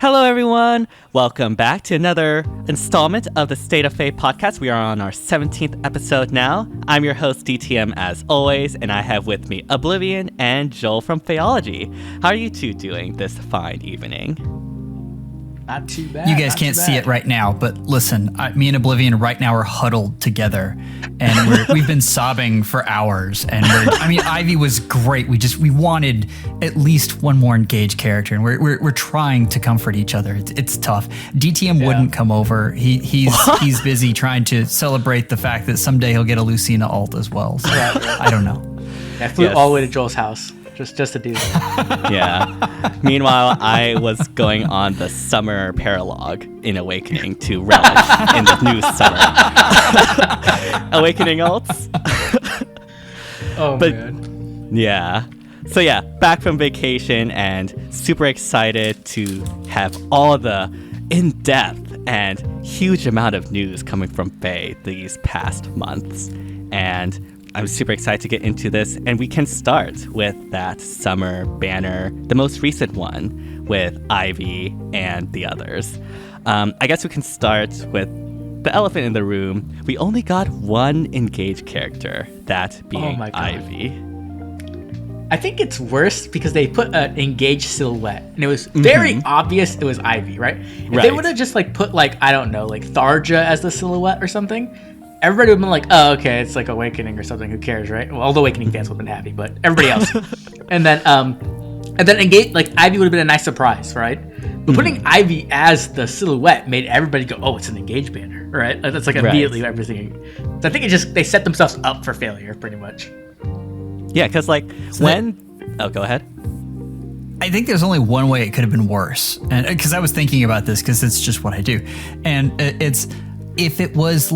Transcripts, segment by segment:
Hello, everyone. Welcome back to another installment of the State of FEH Podcast. We are on our 17th episode now. I'm your host, DTM, as always, and I have with me Oblivion and Joel from Theology. How are you two doing this fine evening? Not too bad. You guys can't see it right now, but listen, me and Oblivion right now are huddled together, and we've been sobbing for hours. And Ivy was great. We wanted at least one more engaged character, and we're trying to comfort each other. It's tough. DTM wouldn't come over. He's busy trying to celebrate the fact that someday he'll get a Lucina ult as well. So I don't know. I flew all the way to Joel's house. Just to do that. Yeah. Meanwhile, I was going on the summer paralogue in Awakening to relish in the new summer. Awakening ults. Man. Yeah. So yeah, back from vacation and super excited to have all the in-depth and huge amount of news coming from FEH these past months. And I'm super excited to get into this, and we can start with that summer banner, the most recent one with Ivy and the others. I guess we can start with the elephant in the room. We only got one engaged character, that being Ivy. I think it's worse because they put an engaged silhouette, and it was very obvious it was Ivy, right? If they would have just put Tharja as the silhouette or something, everybody would have been like, oh, okay, it's like Awakening or something. Who cares, right? Well, all the Awakening fans would have been happy, but everybody else. and then engage, Ivy would have been a nice surprise, right? But putting Ivy as the silhouette made everybody go, oh, it's an engaged banner, right? That's immediately everything. So I think they set themselves up for failure, pretty much. Yeah, because go ahead. I think there's only one way it could have been worse, and because I was thinking about this because it's just what I do, and it's. If it was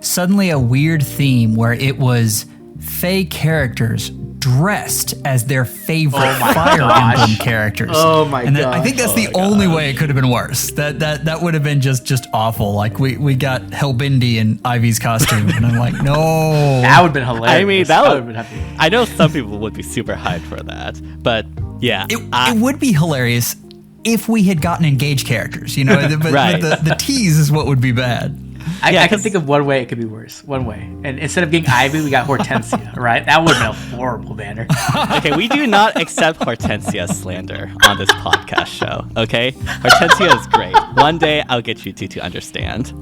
suddenly a weird theme where it was FEH characters dressed as their favorite Fire Emblem characters. Oh my god! I think that's the only way it could have been worse. That would have been just awful. We got Hellbindi in Ivy's costume, and I'm like, no. That would have been hilarious. I mean, that would have been. I know some people would be super hyped for that, but yeah, it would be hilarious if we had gotten engaged characters. But the tease is what would be bad. I can think of one way it could be worse. One way. And instead of getting Ivy, we got Hortensia, right? That would have been a horrible banner. Okay, we do not accept Hortensia's slander on this podcast show, okay? Hortensia is great. One day, I'll get you two to understand.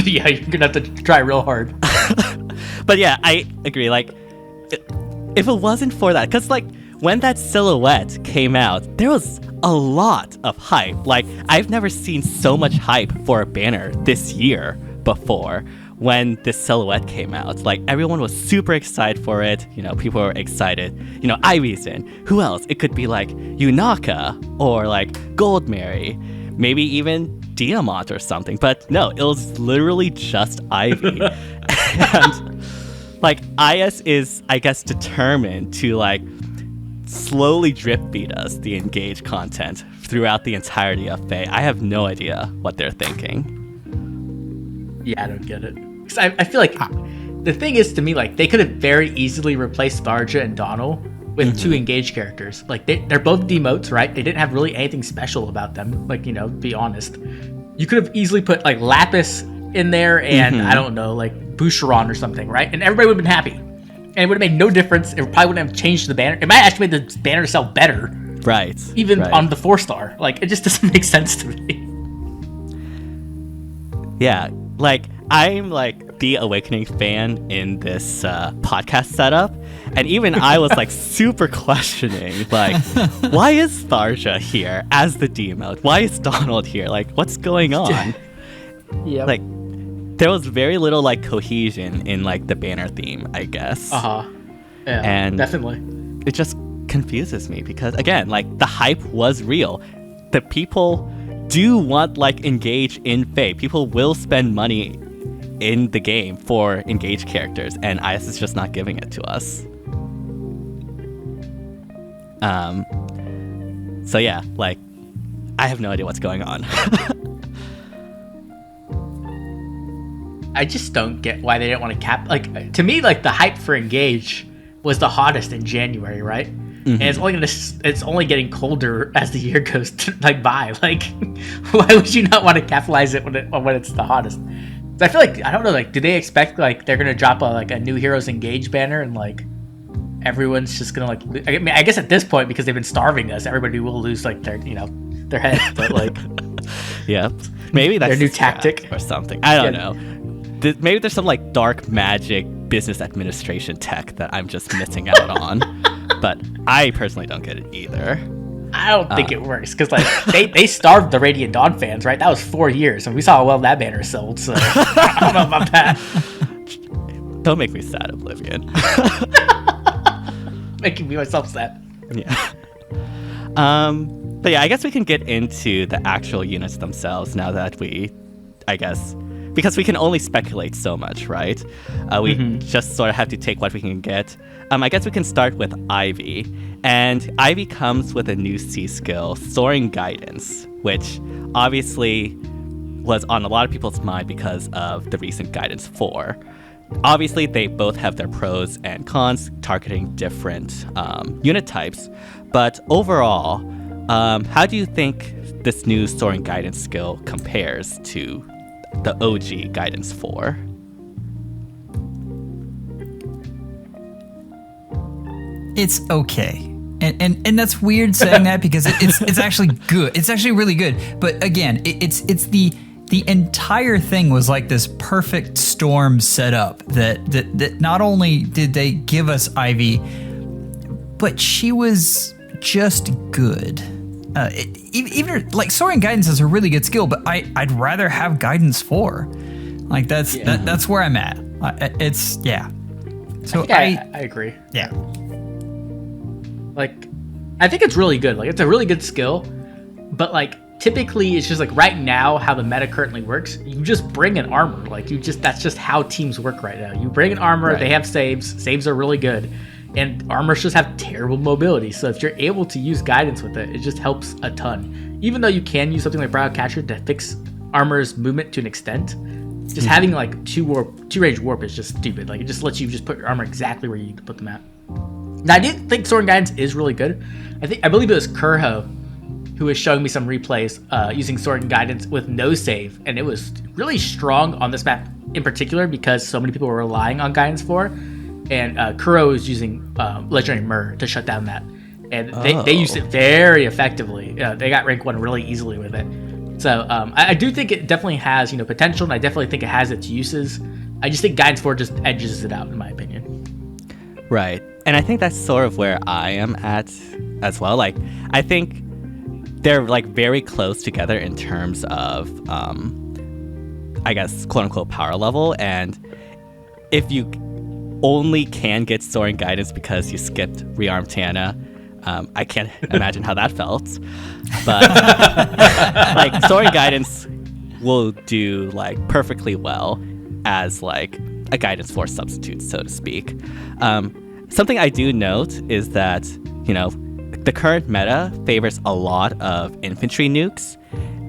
Yeah, you're going to have to try real hard. But yeah, I agree. If it wasn't for that, because when that silhouette came out, there was a lot of hype. I've never seen so much hype for a banner this year before when this silhouette came out. Everyone was super excited for it. People were excited. Ivy's in. Who else? It could be Yunaka or Goldmary, maybe even Diamant or something. But no, it was literally just Ivy. And IS is, I guess, determined to slowly drip feed us the engaged content throughout the entirety of FEH. I have no idea what they're thinking. Yeah, I don't get it. Because I feel the thing is, to me, they could have very easily replaced Tharja and Donald with two engaged characters. They're both demotes, right? They didn't have really anything special about them. Be honest. You could have easily put Lapis in there and I don't know, Boucheron or something, right? And everybody would have been happy. And it would have made no difference. It probably wouldn't have changed the banner. It might actually made the banner sell better. Right. Even on the 4-star. It just doesn't make sense to me. Yeah. I'm the Awakening fan in this podcast setup. And even I was super questioning, why is Tharja here as the demote? Why is Donald here? What's going on? Yeah. There was very little cohesion in the banner theme, I guess. Yeah, and definitely. It just confuses me because again, the hype was real. The people do want engage in FEH. People will spend money in the game for engaged characters, and IS is just not giving it to us. So yeah, I have no idea what's going on. I just don't get why they didn't want to cap. To me, the hype for Engage was the hottest in January, right? and it's only getting colder as the year goes by. Like, why would you not want to capitalize it when it's the hottest? So I feel like, I don't know, like, do they expect like they're gonna drop a new Heroes Engage banner and like everyone's just gonna like? I mean, I guess at this point, because they've been starving us, everybody will lose like their heads, but like. Yeah, maybe that's their new tactic or something. I don't know. Maybe there's some like dark magic business administration tech that I'm just missing out on. But I personally don't get it either. I don't think it works because like they starved the Radiant Dawn fans, right? That was 4 years, and we saw how well that banner sold. So I don't know about that. Don't make me sad, Oblivion. Making me myself sad. Yeah. But yeah, I guess we can get into the actual units themselves now that because we can only speculate so much, right? We just sort of have to take what we can get. I guess we can start with Ivy. And Ivy comes with a new C skill, Soaring Guidance, which obviously was on a lot of people's mind because of the recent Guidance 4. Obviously, they both have their pros and cons, targeting different unit types. But overall, how do you think this new Soaring Guidance skill compares to the OG Guidance 4? It's okay. And that's weird saying that because it's actually good. It's actually really good. But again, it's the entire thing was like this perfect storm setup that not only did they give us Ivy, but she was just good. Even like Soaring Guidance is a really good skill, but I'd rather have Guidance 4. Like that's where I'm at. It's yeah. So I agree. Yeah. Like, I think it's really good. Like, it's a really good skill, but like typically it's just like right now how the meta currently works. You just bring an armor. Like that's just how teams work right now. You bring an armor. Right. They have saves. Saves are really good. And armors just have terrible mobility. So if you're able to use guidance with it, it just helps a ton. Even though you can use something like Brow Catcher to fix armor's movement to an extent, just having like two range warp is just stupid. Like it just lets you just put your armor exactly where you need to put them at. Now I did think Soaring Guidance is really good. I believe it was Kurho who was showing me some replays using Soaring Guidance with no save, and it was really strong on this map in particular because so many people were relying on Guidance 4. And Kuro is using Legendary Myr to shut down that. And they used it very effectively. They got rank 1 really easily with it. So I do think it definitely has potential, and I definitely think it has its uses. I just think Guidance 4 just edges it out, in my opinion. Right. And I think that's sort of where I am at as well. Like, I think they're like very close together in terms of, I guess, quote-unquote power level. And if you only can get Soaring Guidance because you skipped Rearm Tana, I can't imagine how that felt. But like Soaring Guidance will do like perfectly well as like a Guidance 4 substitute, so to speak. Something I do note is that the current meta favors a lot of infantry nukes,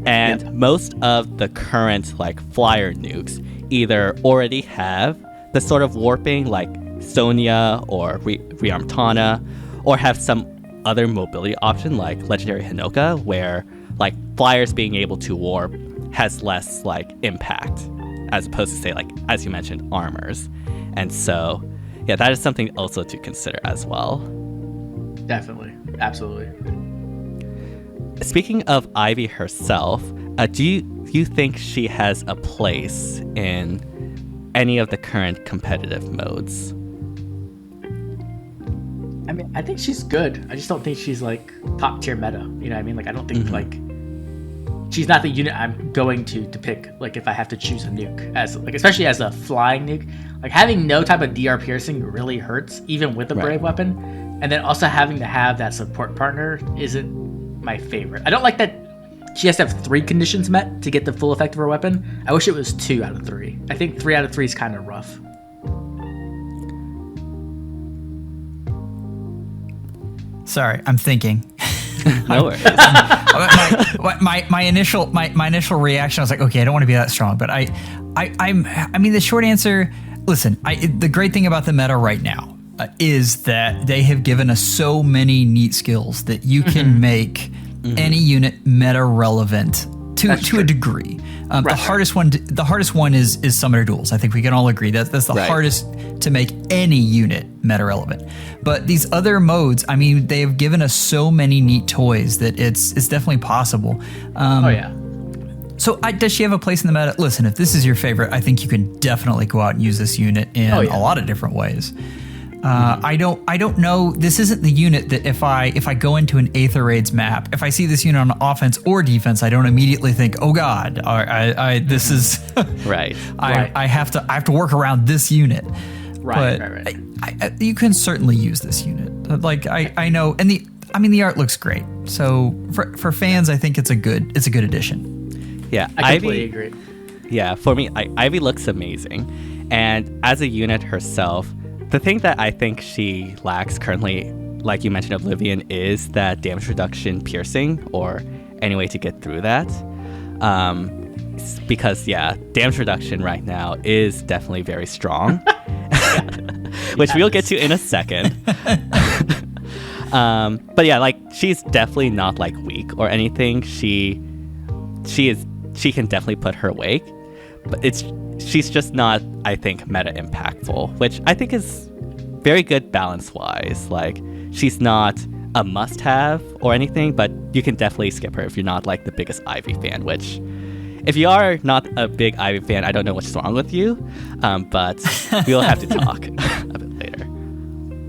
and most of the current like flyer nukes either already have the sort of warping like Sonya or Rearm Tana, or have some other mobility option like Legendary Hinoka, where like flyers being able to warp has less like impact as opposed to say like, as you mentioned, armors. And so yeah, that is something also to consider as well. Definitely. Absolutely. Speaking of Ivy herself, do you think she has a place in any of the current competitive modes? I mean, I think she's good. I just don't think she's like top tier meta. You know what I mean? Like, I don't think like she's not the unit I'm going to pick. Like, if I have to choose a nuke, as like especially as a flying nuke, like having no type of DR piercing really hurts, even with a brave weapon. And then also having to have that support partner isn't my favorite. I don't like that she has to have 3 conditions met to get the full effect of her weapon. I wish it was 2 out of 3. I think 3 out of 3 is kind of rough. Sorry, I'm thinking. No worries. my initial reaction, I was like, okay, I don't want to be that strong, but I mean, the short answer. Listen, the great thing about the meta right now is that they have given us so many neat skills that you can make any unit meta relevant to a degree. The hardest one is Summoner Duels. I think we can all agree that's the hardest to make any unit meta relevant. But these other modes, I mean, they have given us so many neat toys that it's definitely possible. So does she have a place in the meta? Listen, if this is your favorite, I think you can definitely go out and use this unit in a lot of different ways. I don't know. This isn't the unit that if I go into an Aether Raids map, if I see this unit on offense or defense, I don't immediately think, oh God, this is right. I have to work around this unit. Right. You can certainly use this unit. Like I know, and the art looks great. So for fans, I think it's a good addition. Yeah, I completely agree. Yeah, for me, Ivy looks amazing, and as a unit herself, the thing that I think she lacks currently, like you mentioned, Oblivion, is that damage reduction piercing, or any way to get through that. Because damage reduction right now is definitely very strong, which we'll get to in a second. But yeah, like she's definitely not like weak or anything. She can definitely put her away, but she's just not, I think, meta impactful, which I think is very good balance wise. Like she's not a must have or anything, but you can definitely skip her if you're not like the biggest Ivy fan, which if you are not a big Ivy fan, I don't know what's wrong with you, but we'll have to talk a bit later.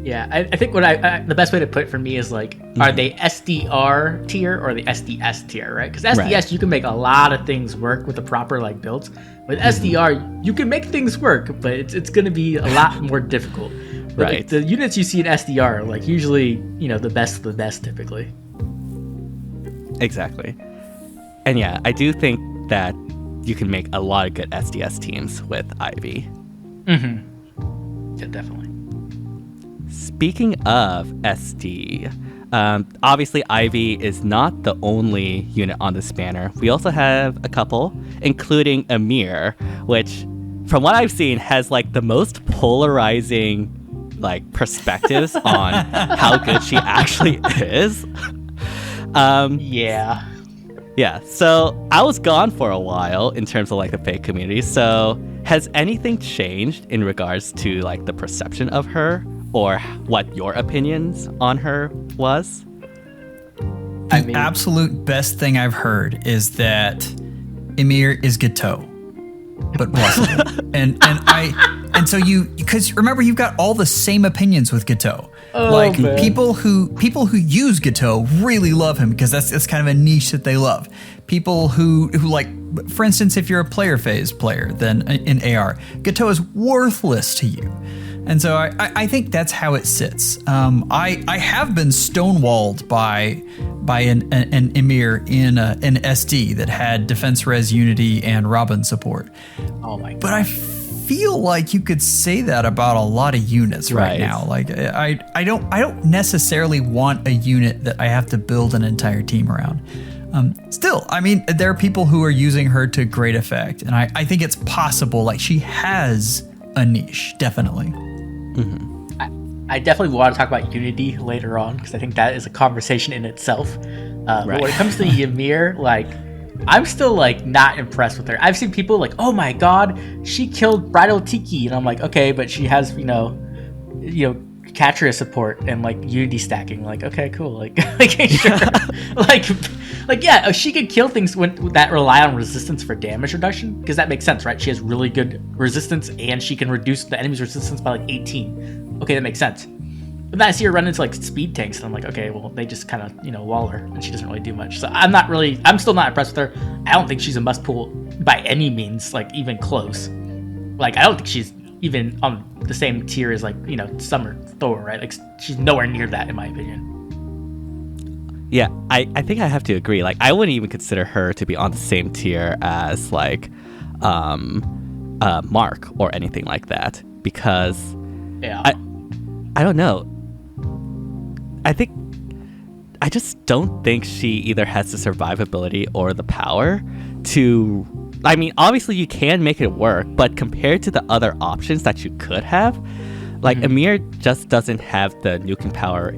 Yeah, I think what the best way to put it for me is like, are they SDR tier or the SDS tier, right? Because SDS, you can make a lot of things work with the proper like builds. With SDR, you can make things work, but it's going to be a lot more difficult. But Right. like, the units you see in SDR are like usually, the best of the best typically. Exactly. And yeah, I do think that you can make a lot of good SDS teams with Ivy. Yeah, definitely. Speaking of SD, obviously Ivy is not the only unit on this banner. We also have a couple, including Ymir, which, from what I've seen, has like the most polarizing like perspectives on how good she actually is. Yeah, so I was gone for a while in terms of like the fake community. So has anything changed in regards to like the perception of her, or what your opinions on her was? The absolute best thing I've heard is that Ymir is Gateau, but blessed. and so because remember, you've got all the same opinions with Gateau. Man. people who use Gateau really love him because that's kind of a niche that they love. People who like, for instance, if you're a player phase player, then in AR, Gateau is worthless to you. And so I think that's how it sits. I have been stonewalled by an Ymir in an SD that had Defense Res Unity and Robin support. Oh my god! But I feel like you could say that about a lot of units right now. Like I don't necessarily want a unit that I have to build an entire team around. Still, I mean, there are people who are using her to great effect, and I think it's possible. Like she has a niche, definitely. I definitely want to talk about Unity later on because I think that is a conversation in itself. But when it comes to Ymir, like I'm still like not impressed with her. I've seen people like, oh my god, she killed Bridal Tiki, and I'm like, okay, but she has Catria support and like Unity stacking. Like, okay, cool. Like sure. like yeah, she could kill things that rely on resistance for damage reduction because that makes sense, right? She has really good resistance and she can reduce the enemy's resistance by like 18. Okay, that makes sense. But then I see her run into like speed tanks and I'm like, okay, well they just kind of wall her and she doesn't really do much. So I'm still not impressed with her. I don't think she's a must pull by any means, like even close. Like I don't think she's even on the same tier as like Summer Thor, right? Like she's nowhere near that in my opinion. Yeah, I think I have to agree. Like I wouldn't even consider her to be on the same tier as like Mark or anything like that because I don't know. I just don't think she either has the survivability or the power to. I mean, obviously you can make it work, but compared to the other options that you could have, Like, Ymir just doesn't have the nuking power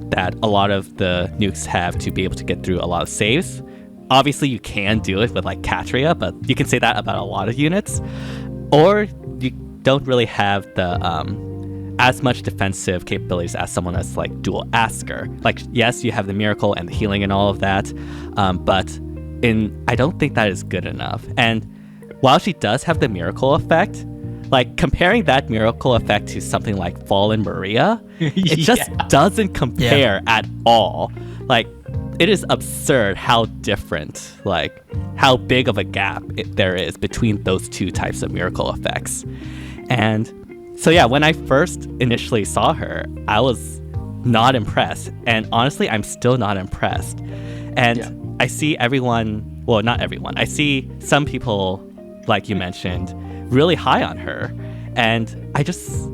that a lot of the nukes have to be able to get through a lot of saves. Obviously, you can do it with like Katria, but you can say that about a lot of units. Or you don't really have the as much defensive capabilities as someone that's like dual Asker. Like, yes, you have the miracle and the healing and all of that, but I don't think that is good enough. And while she does have the miracle effect, like comparing that miracle effect to something like Fallen Maria, it just doesn't compare at all. Like, it is absurd how different, like how big of a gap there is between those two types of miracle effects. And so yeah, when I first initially saw her, I was not impressed. And honestly, I'm still not impressed. And I see everyone, well, not everyone, I see some people, like you mentioned, really high on her. And I just,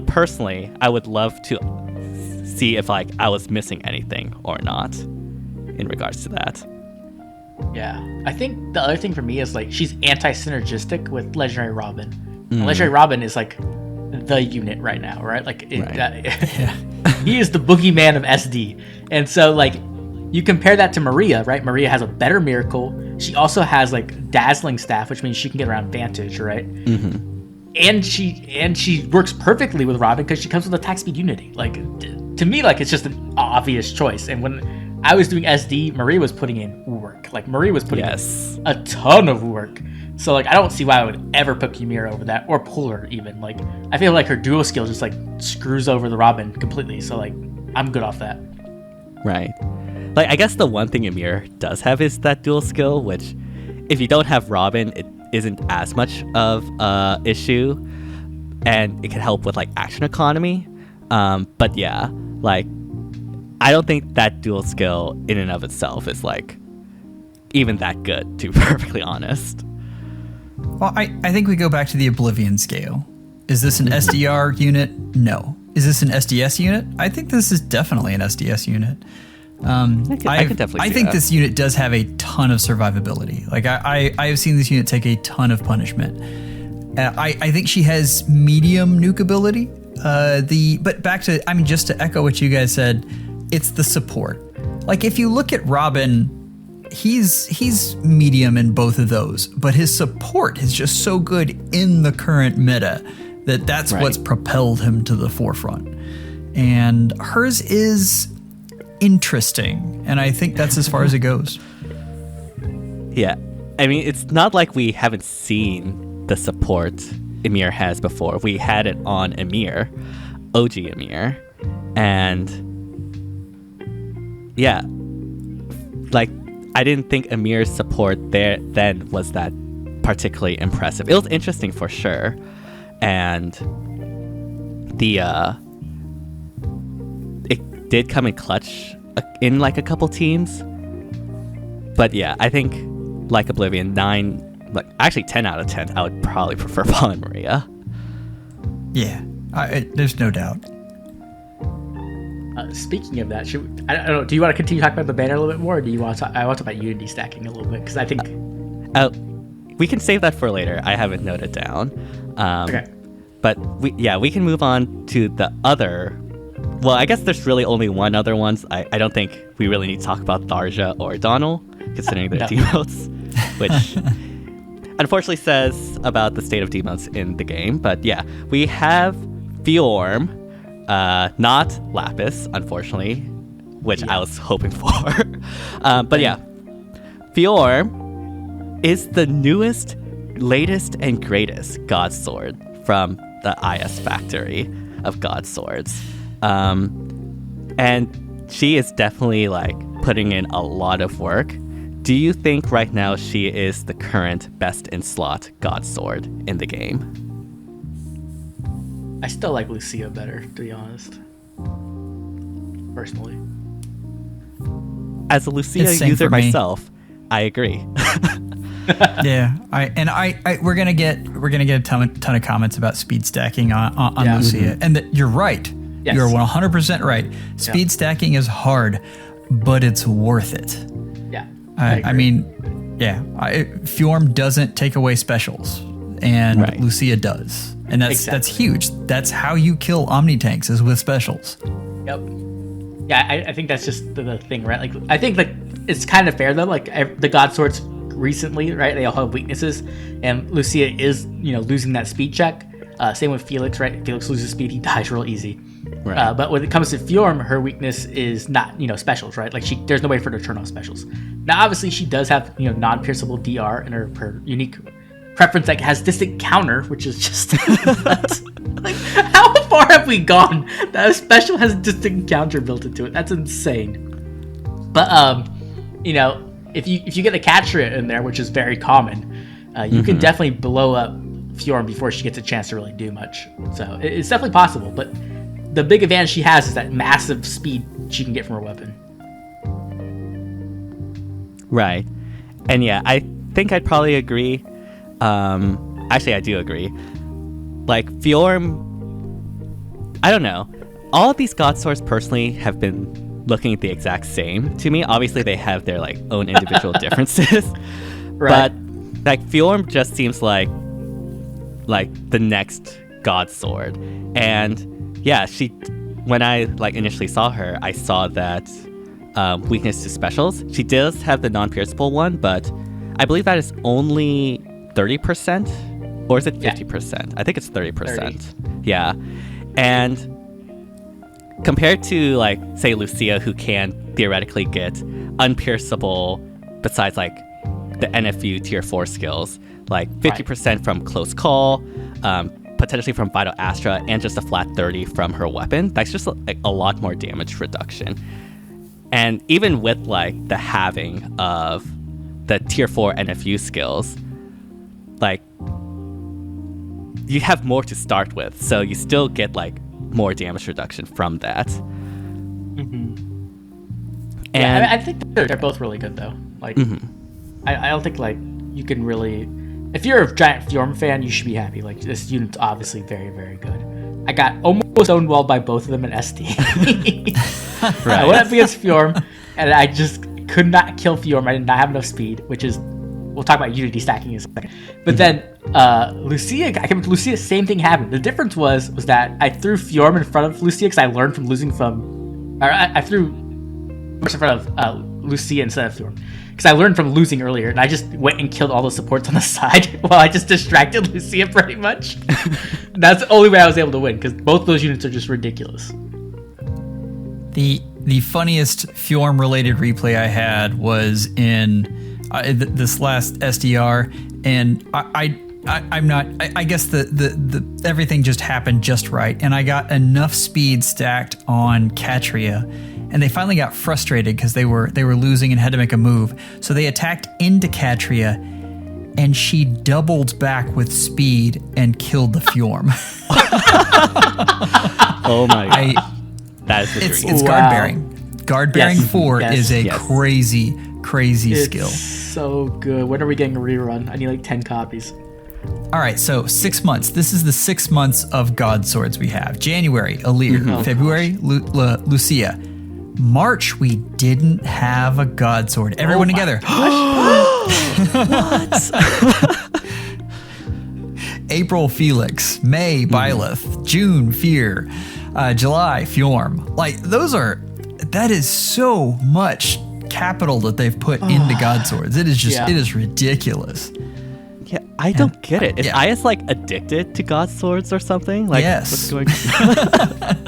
personally, I would love to see if like I was missing anything or not in regards to that. Yeah, I think the other thing for me is like she's anti-synergistic with Legendary Robin. Legendary Robin is like the unit right now, right? Like he is the boogeyman of SD. And so like you compare that to Maria, right? Maria has a better miracle. She also has like dazzling staff, which means she can get around Vantage, right? And she works perfectly with Robin because she comes with attack speed unity. Like to me, like it's just an obvious choice. And when I was doing SD, Maria was putting in work. Like Maria was putting in a ton of work. So like I don't see why I would ever pick Ymir over that or pull her even. Like I feel like her dual skill just like screws over the Robin completely. So like I'm good off that. Right. Like I guess the one thing Ymir does have is that dual skill, which if you don't have Robin, it isn't as much of a issue, and it can help with like action economy. But yeah, like I don't think that dual skill in and of itself is like even that good, to be perfectly honest. Well, I think we go back to the Oblivion scale. Is this an SDR unit? No. Is this an SDS unit? I think this is definitely an SDS unit. I can definitely see that. This unit does have a ton of survivability. Like I have seen this unit take a ton of punishment. I think she has medium nuke ability. But back to, I mean, just to echo what you guys said, it's the support. Like if you look at Robin, he's medium in both of those, but his support is just so good in the current meta that's what's propelled him to the forefront. And hers is interesting, and I think that's as far as it goes. Yeah, I mean, it's not like we haven't seen the support Ymir has before. We had it on Ymir, OG Ymir, and yeah, like I didn't think Ymir's support there then was that particularly impressive. It was interesting for sure, and it did come in clutch in like a couple teams. But yeah, I think like Oblivion, 10 out of 10, I would probably prefer Fallen Maria. Yeah, there's no doubt. Speaking of that, I don't know. Do you want to continue talking about the banner a little bit more, or do you want to? I want to talk about Unity stacking a little bit because I think we can save that for later. I have it noted down. Okay. But we can move on to the other. Well, I guess there's really only one other ones. I don't think we really need to talk about Tharja or Donal, considering their demotes, which unfortunately says about the state of demotes in the game. But yeah, we have Fjorm. Not Lapis, unfortunately, which I was hoping for. But yeah, Fjorm is the newest, latest, and greatest Godsword from the IS factory of Godswords. And she is definitely like putting in a lot of work. Do you think right now she is the current best in slot Godsword in the game? I still like Lucia better, to be honest. Personally. As a Lucia user myself, I agree. Yeah, we're gonna get a ton of comments about speed stacking on Lucia, and that you're right. Yes. You're 100% right. Speed stacking is hard, but it's worth it. Yeah, I mean, Fjorm doesn't take away specials. and Lucia does. And that's huge. That's how you kill Omni tanks, is with specials. Yep. Yeah, I think that's just the thing, right? Like, I think like it's kind of fair though. Like the Godswords recently, right? They all have weaknesses, and Lucia is losing that speed check. Same with Felix, right? Felix loses speed, he dies real easy. Right. But when it comes to Fjorm, her weakness is not specials, right? Like there's no way for her to turn off specials. Now, obviously, she does have non-pierceable DR in her unique preference that has distant counter, which is just like how far have we gone that a special has distant counter built into it? That's insane. But if you get a Catria in there, which is very common, you can definitely blow up Fjorm before she gets a chance to really do much. So it's definitely possible, but the big advantage she has is that massive speed she can get from her weapon. Right. And yeah, I think I'd probably agree. Actually, I do agree. Like, Fjorm, I don't know. All of these Godswords personally have been looking the exact same to me. Obviously, they have their like own individual differences. Right. But like Fjorm just seems like the next Godsword. And yeah, when I like initially saw her, I saw that weakness to specials. She does have the non-pierceable one, but I believe that is only 30%, or is it 50%? I think it's 30%. 30. Yeah. And compared to like say Lucia, who can theoretically get unpierceable besides like the NFU tier 4 skills, like 50% from close call, potentially from Vital Astra, and just a flat 30 from her weapon. That's just like a lot more damage reduction. And even with like the halving of the tier 4 NFU skills, like you have more to start with, so you still get like more damage reduction from that. Mm-hmm. And I think they're both really good though. Like, I don't think like you can really. If you're a giant Fjorm fan, you should be happy. Like, this unit's obviously very, very good. I got almost stonewalled by both of them in SD. I went up against Fjorm, and I just could not kill Fjorm. I did not have enough speed, which is... We'll talk about Unity stacking in a second. But then, Lucia, I came to Lucia, same thing happened. The difference was that I threw Fjorm in front of Lucia because I learned from losing from... Or I threw in front of Lucia instead of Fjorm. Because I learned from losing earlier, and I just went and killed all the supports on the side while I just distracted Lucia pretty much. That's the only way I was able to win, because both those units are just ridiculous. The funniest Fjorm-related replay I had was in this last SDR, and I guess the everything just happened just right, and I got enough speed stacked on Catria. And they finally got frustrated because they were losing and had to make a move. So they attacked into Catria, and she doubled back with speed and killed the Fjorm. Oh my god. That is the dream. It's guard bearing. Guard bearing 4 is a crazy skill. So good. When are we getting a rerun? I need like 10 copies. All right, so 6 months. This is the 6 months of Godswords we have. January, Ymir. February, Lucia. March, we didn't have a Godsword. Everyone together. What? April, Felix. May, Byleth. June, Fear. July, Fjorm. Like, that is so much capital that they've put into Godswords. It is just, it is ridiculous. Yeah, I don't get it. Is IS like addicted to Godswords or something? Like, yes. What's going on?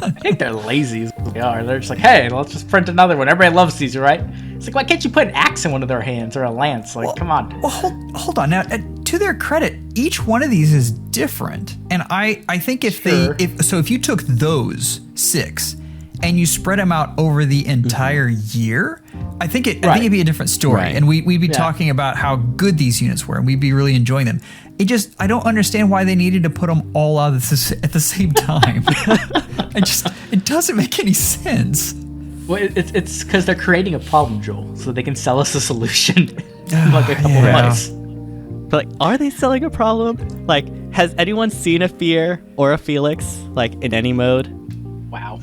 I think they're lazy as they are. They're just like, hey, let's just print another one. Everybody loves Caesar, right? It's like, why can't you put an axe in one of their hands or a lance? Like, come on. Well, hold on. Now, to their credit, each one of these is different. And I think if you took those 6 and you spread them out over the entire year, I think it'd be a different story, and we'd be talking about how good these units were, and we'd be really enjoying them. I don't understand why they needed to put them all out at the same time. It doesn't make any sense. Well, it's because they're creating a problem, Joel, so they can sell us a solution in like a couple of months. But like, are they selling a problem? Like, has anyone seen a Fear or a Felix like in any mode? Wow.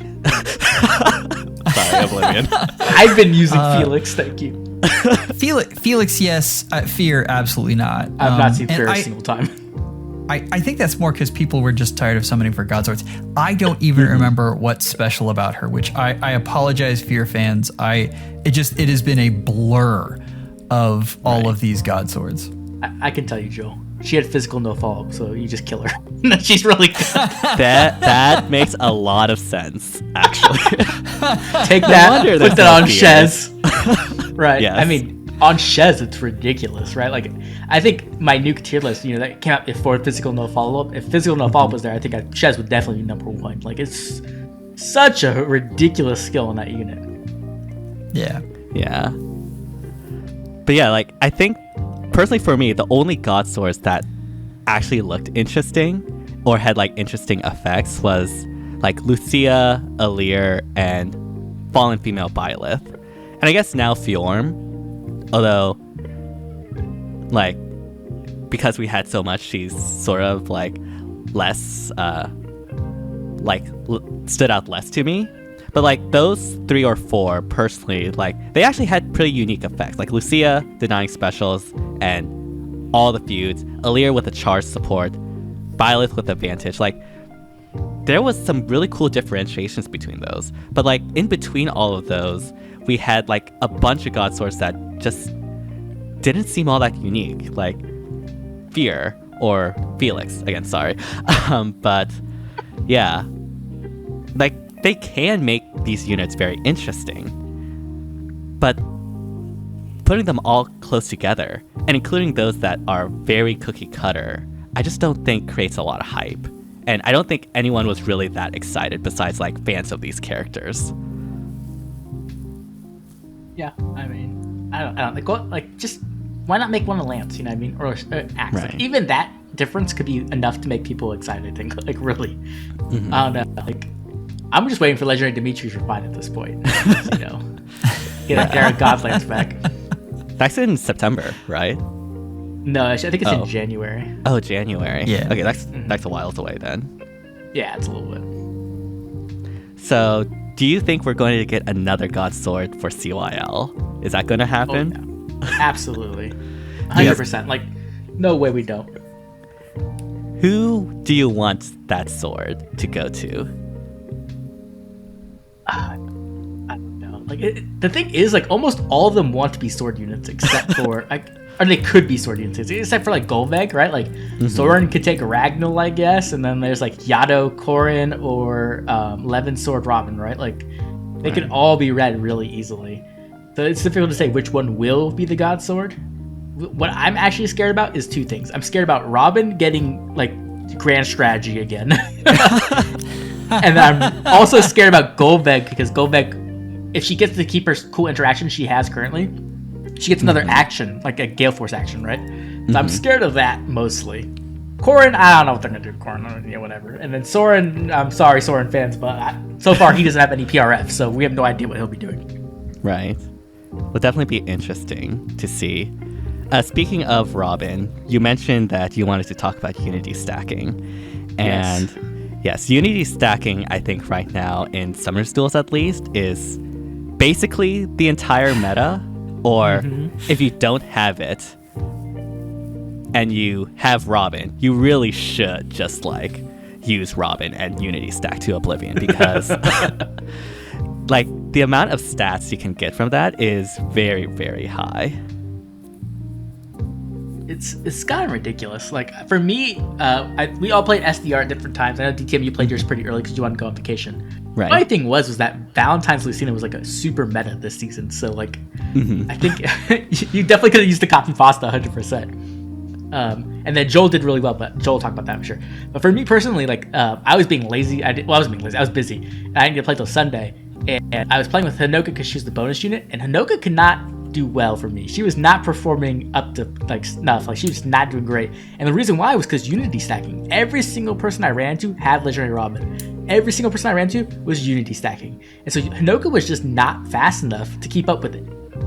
Sorry, Oblivion. I've been using Felix, thank you. Felix, yes. Fear, absolutely not. I've not seen Fear a single time. I think that's more because people were just tired of summoning for Godswords. I don't even remember what's special about her, which I apologize for your fans. It has been a blur of all of these Godswords. I can tell you, Joel. She had physical no follow-up, so you just kill her. She's really good. That makes a lot of sense, actually. Take that, put that on Shez. Right. Yes. I mean, on Shez, it's ridiculous, right? Like, I think my nuke tier list, that came out before physical no follow-up. If physical no follow-up was there, I think Shez would definitely be number one. Like, it's such a ridiculous skill in that unit. Yeah. Yeah. But yeah, like, I think, personally for me, the only Godswords that actually looked interesting or had, like, interesting effects was, like, Lucia, Ymir, and Fallen Female Byleth. And I guess now Fjorm. Although, like, because we had so much, she's sort of, like, less, stood out less to me. But, like, those 3 or 4, personally, like, they actually had pretty unique effects. Like, Lucia denying specials and all the feuds. Ymir with a charge support. Byleth with advantage. Like, there was some really cool differentiations between those. But, like, in between all of those, we had, like, a bunch of Godswords that just didn't seem all that unique. Like, Fear or Felix. Again, sorry. But, yeah. Like, they can make these units very interesting. But putting them all close together, and including those that are very cookie cutter, I just don't think creates a lot of hype. And I don't think anyone was really that excited besides, like, fans of these characters. Yeah, I mean, I don't like, just why not make one a lance? You know what I mean, or axe? Right. Like, even that difference could be enough to make people excited. I think, like, really, Mm-hmm. I don't know. Like, I'm just waiting for Legendary Dimitri's refine at this point. Get our God lance back. That's in September, right? No, I think it's in January. Oh, January. Yeah. Okay, that's a while away then. Yeah, it's a little bit. So, do you think we're going to get another Godsword for CYL? Is that going to happen? Oh, yeah. Absolutely. 100%. Like, no way we don't. Who do you want that sword to go to? I don't know. Like, the thing is, like, almost all of them want to be sword units, except for or they could be sword units, except for, like, Golveg, right? Like, Soaring could take Ragnall, I guess, and then there's, like, Yado, Corin, or Levin Sword Robin, right? Like, they could all be read really easily. So it's difficult to say which one will be the God Sword. What I'm actually scared about is 2 things. I'm scared about Robin getting, like, grand strategy again. And I'm also scared about Golveg, because Golveg, if she gets to keep her cool interaction she has currently, she gets another action, like a Gale Force action, right? So I'm scared of that mostly. Corin, I don't know what they're gonna do with Corin, whatever. And then Soren, I'm sorry, Soren fans, but so far he doesn't have any PRF, so we have no idea what he'll be doing. Right. Will definitely be interesting to see. Speaking of Robin, you mentioned that you wanted to talk about Unity stacking. And yes, Unity stacking, I think right now, in Summoner's Duels at least, is basically the entire meta. Or if you don't have it, and you have Robin, you really should just, like, use Robin and Unity stack to oblivion, because like, the amount of stats you can get from that is very, very high. It's gotten ridiculous. Like, for me, we all played SDR at different times. I know, DTM, you played yours pretty early because you wanted to go on vacation. Right. My thing was that Valentine's Lucina was, like, a super meta this season. So, like, I think you definitely could have used the Cotton Fosta 100%. And then Joel did really well, but Joel will talk about that, I'm sure. But for me personally, like, I was being lazy. I wasn't being lazy. I was busy. And I didn't get to play till Sunday. And I was playing with Hinoka because she's the bonus unit. And Hinoka could not do well for me. She was not performing up to, like, snuff. Like, she was not doing great. And the reason why was because Unity stacking. Every single person I ran into had Legendary Robin. Every single person I ran into was Unity stacking. And so Hinoka was just not fast enough to keep up with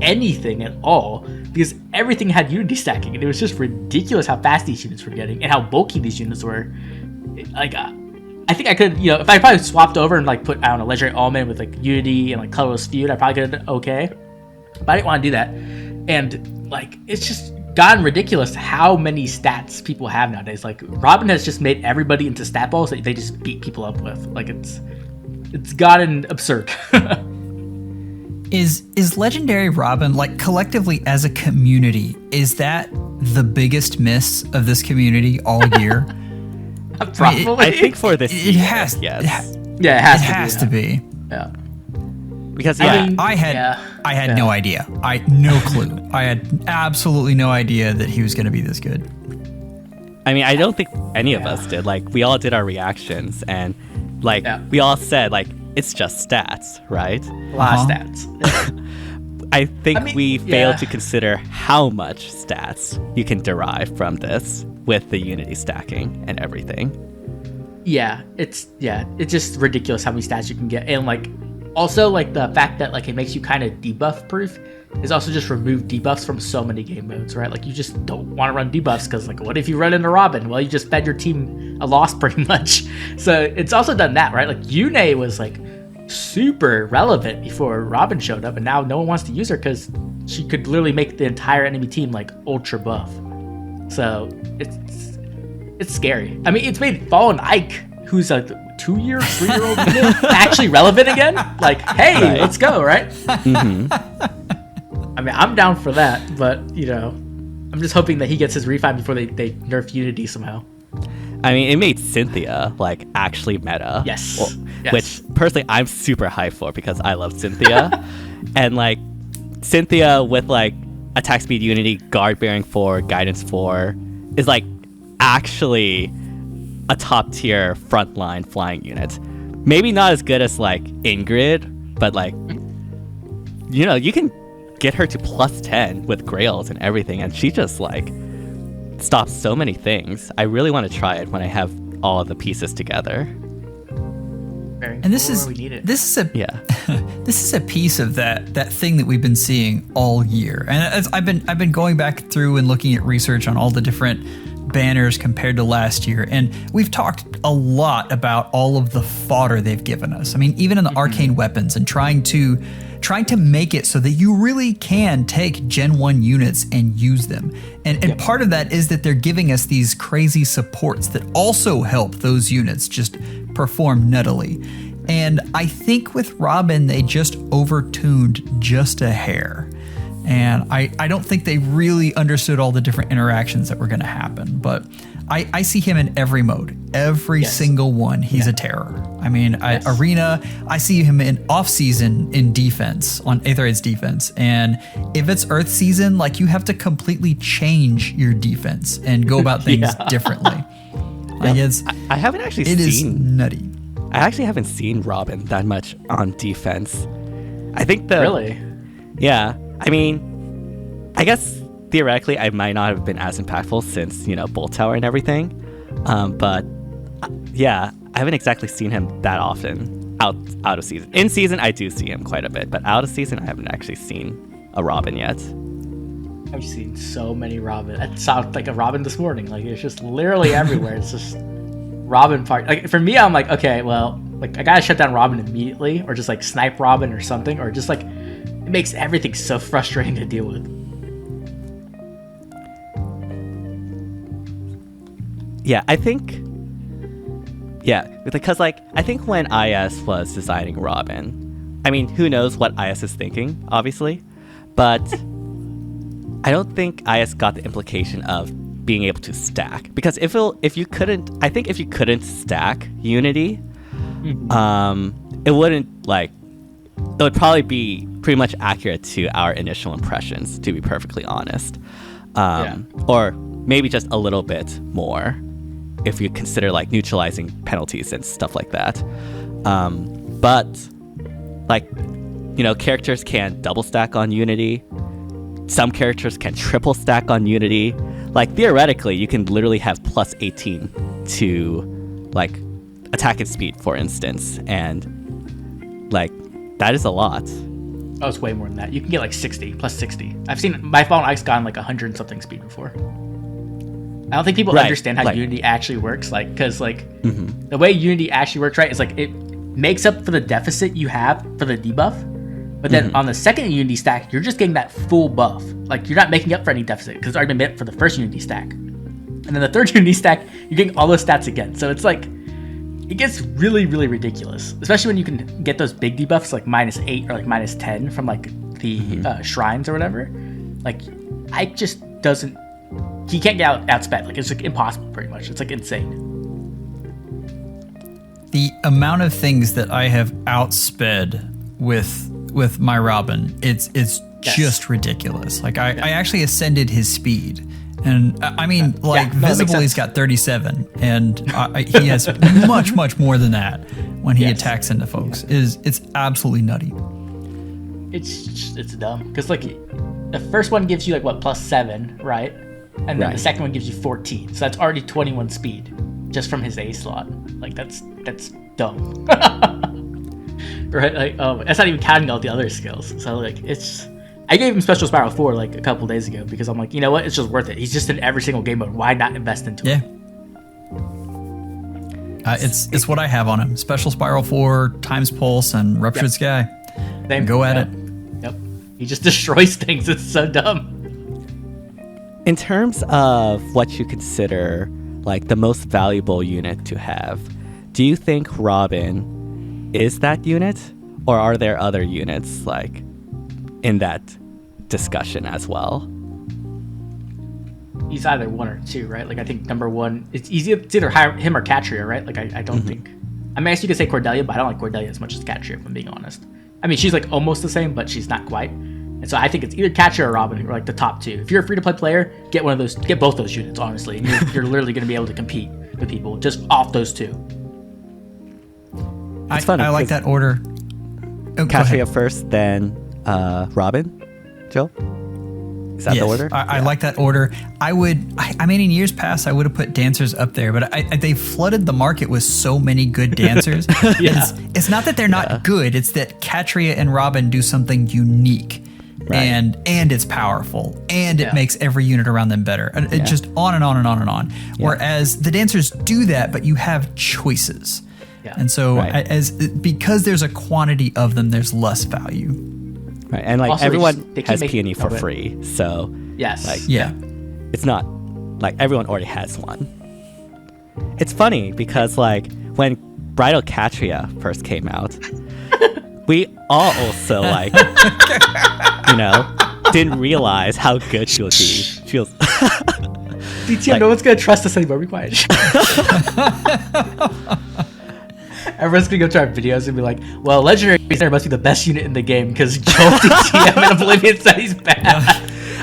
anything at all, because everything had Unity stacking. And it was just ridiculous how fast these units were getting and how bulky these units were. Like, I think I could, if I probably swapped over and, like, put, I don't know, Legendary Allman with, like, Unity and, like, Colorless Feud, I probably could have done okay. But I didn't want to do that. And, like, it's just gotten ridiculous how many stats people have nowadays. Like Robin has just made everybody into stat balls that they just beat people up with. Like it's gotten absurd. Is Legendary Robin, like collectively as a community, is that the biggest miss of this community all year? Probably. I think for this It has. yes. Yeah, it has to be. Yeah. Because I had no idea. No clue. I had absolutely no idea that he was going to be this good. I mean, I don't think any of us did. Like, we all did our reactions, and like we all said, like, it's just stats, right? A lot of stats. I think we failed to consider how much stats you can derive from this with the Unity stacking and everything. It's just ridiculous how many stats you can get, and like also like the fact that like it makes you kind of debuff proof is also just remove debuffs from so many game modes, right? Like you just don't want to run debuffs because like what if you run into Robin? Well, you just fed your team a loss pretty much. So it's also done that, right? Like Yune was like super relevant before Robin showed up, and now no one wants to use her because she could literally make the entire enemy team like ultra buff. So it's scary. I mean, it's made Fallen Ike, who's a 2-year, 3-year-old actually relevant again. Like, hey, let's go, right? I mean, I'm down for that, but you know, I'm just hoping that he gets his refine before they nerf Unity somehow. I mean, it made Cynthia like actually meta. Yes. Which personally I'm super hyped for because I love Cynthia. And like Cynthia with like attack speed Unity, guard bearing 4, guidance 4 is like actually a top tier frontline flying unit. Maybe not as good as like Ingrid, but like, you know, you can get her to +10 with grails and everything, and she just like stops so many things. I really want to try it when I have all of the pieces together. And this is a piece of that thing that we've been seeing all year. And as I've been going back through and looking at research on all the different banners compared to last year, and we've talked a lot about all of the fodder they've given us. I mean, even in the arcane weapons, and trying to make it so that you really can take Gen 1 units and use them. And part of that is that they're giving us these crazy supports that also help those units just perform nuttily. And I think with Robin, they just overtuned just a hair. And I don't think they really understood all the different interactions that were going to happen. But I see him in every mode. Every single one, he's a terror. I mean, Arena, I see him in off-season in defense, on Aetherite's defense. And if it's Earth season, like you have to completely change your defense and go about things differently. Like I haven't actually seen... It is nutty. I actually haven't seen Robin that much on defense. I think Really? Yeah. I mean, I guess theoretically I might not have been as impactful since, you know, Bolt Tower and everything. But yeah, I haven't exactly seen him that often out of season. In season, I do see him quite a bit, but out of season, I haven't actually seen a Robin yet. I've seen so many Robin. I saw like a Robin this morning. Like it's just literally everywhere. It's just Robin part. Like for me, I'm like, okay, well, like I gotta shut down Robin immediately, or just like snipe Robin or something, or just like it makes everything so frustrating to deal with. Yeah, I think. Yeah, because like I think when IS was designing Robin, I mean, who knows what IS is thinking, obviously, but I don't think IS got the implication of being able to stack, because if you couldn't stack Unity, it wouldn't like. It would probably be pretty much accurate to our initial impressions, to be perfectly honest, or maybe just a little bit more, if you consider like neutralizing penalties and stuff like that. But like, you know, characters can double stack on Unity. Some characters can triple stack on Unity. Like theoretically, you can literally have plus 18 to like attack and speed, for instance, and like that is a lot. Oh, it's way more than that. You can get like 60 plus 60. I've seen my Fallen Ike's gotten like 100 and something speed before. I don't think people understand how Unity actually works, like, because like the way Unity actually works, right, is like it makes up for the deficit you have for the debuff, But then on the second Unity stack, you're just getting that full buff. Like, you're not making up for any deficit because it's already been meant for the first Unity stack. And then the third Unity stack, you're getting all those stats again. So it's like, it gets really, really ridiculous. Especially when you can get those big debuffs like -8 or like -10 from like the shrines or whatever. Like, I just doesn't... He can't get outspent. Like, it's like impossible pretty much. It's like insane. The amount of things that I have outsped with my Robin, it's just ridiculous. Like, I actually ascended his speed. And I mean, visible, he's got 37, and he has much, much more than that when he attacks into folks. It's absolutely nutty. It's dumb because like the first one gives you like +7, right? And then the second one gives you 14, so that's already 21 speed just from his A slot. Like that's dumb, right? Like, oh, that's not even counting all the other skills. So like I gave him Special Spiral 4 like a couple days ago because I'm like, you know what? It's just worth it. He's just in every single game mode. Why not invest into it? It's what I have on him. Special Spiral 4, Times Pulse, and Ruptured Sky. Go at it. Yep. He just destroys things. It's so dumb. In terms of what you consider like the most valuable unit to have, do you think Robin is that unit? Or are there other units like in that discussion as well? He's either one or two, right? Like, I think number one, it's either him or Catria, right? Like, I don't think... I mean, I guess you could say Cordelia, but I don't like Cordelia as much as Catria, if I'm being honest. I mean, she's like almost the same, but she's not quite. And so I think it's either Catria or Robin who are like the top two. If you're a free-to-play player, get both those units, honestly. And you're literally going to be able to compete with people just off those two. It's funny. I like that order. Catria first, then Robin, Joe? Is that the order? I like that order. I mean, in years past, I would have put dancers up there, but they flooded the market with so many good dancers. It's not that they're not good. It's that Catria and Robin do something unique, and it's powerful, and it makes every unit around them better. And it just on and on and on and on. Yeah. Whereas the dancers do that, but you have choices. Yeah. And so because there's a quantity of them, there's less value. Right. And like also, everyone has peony for free. So it's not like everyone already has one. It's funny because like when Bridal Catria first came out, we all also like didn't realize how good she would be. She was DTM, no one's gonna trust us anymore. Be quiet. Everyone's gonna go to our videos and be like, well, Legendary Center must be the best unit in the game because Joe DTM and Oblivion said he's bad.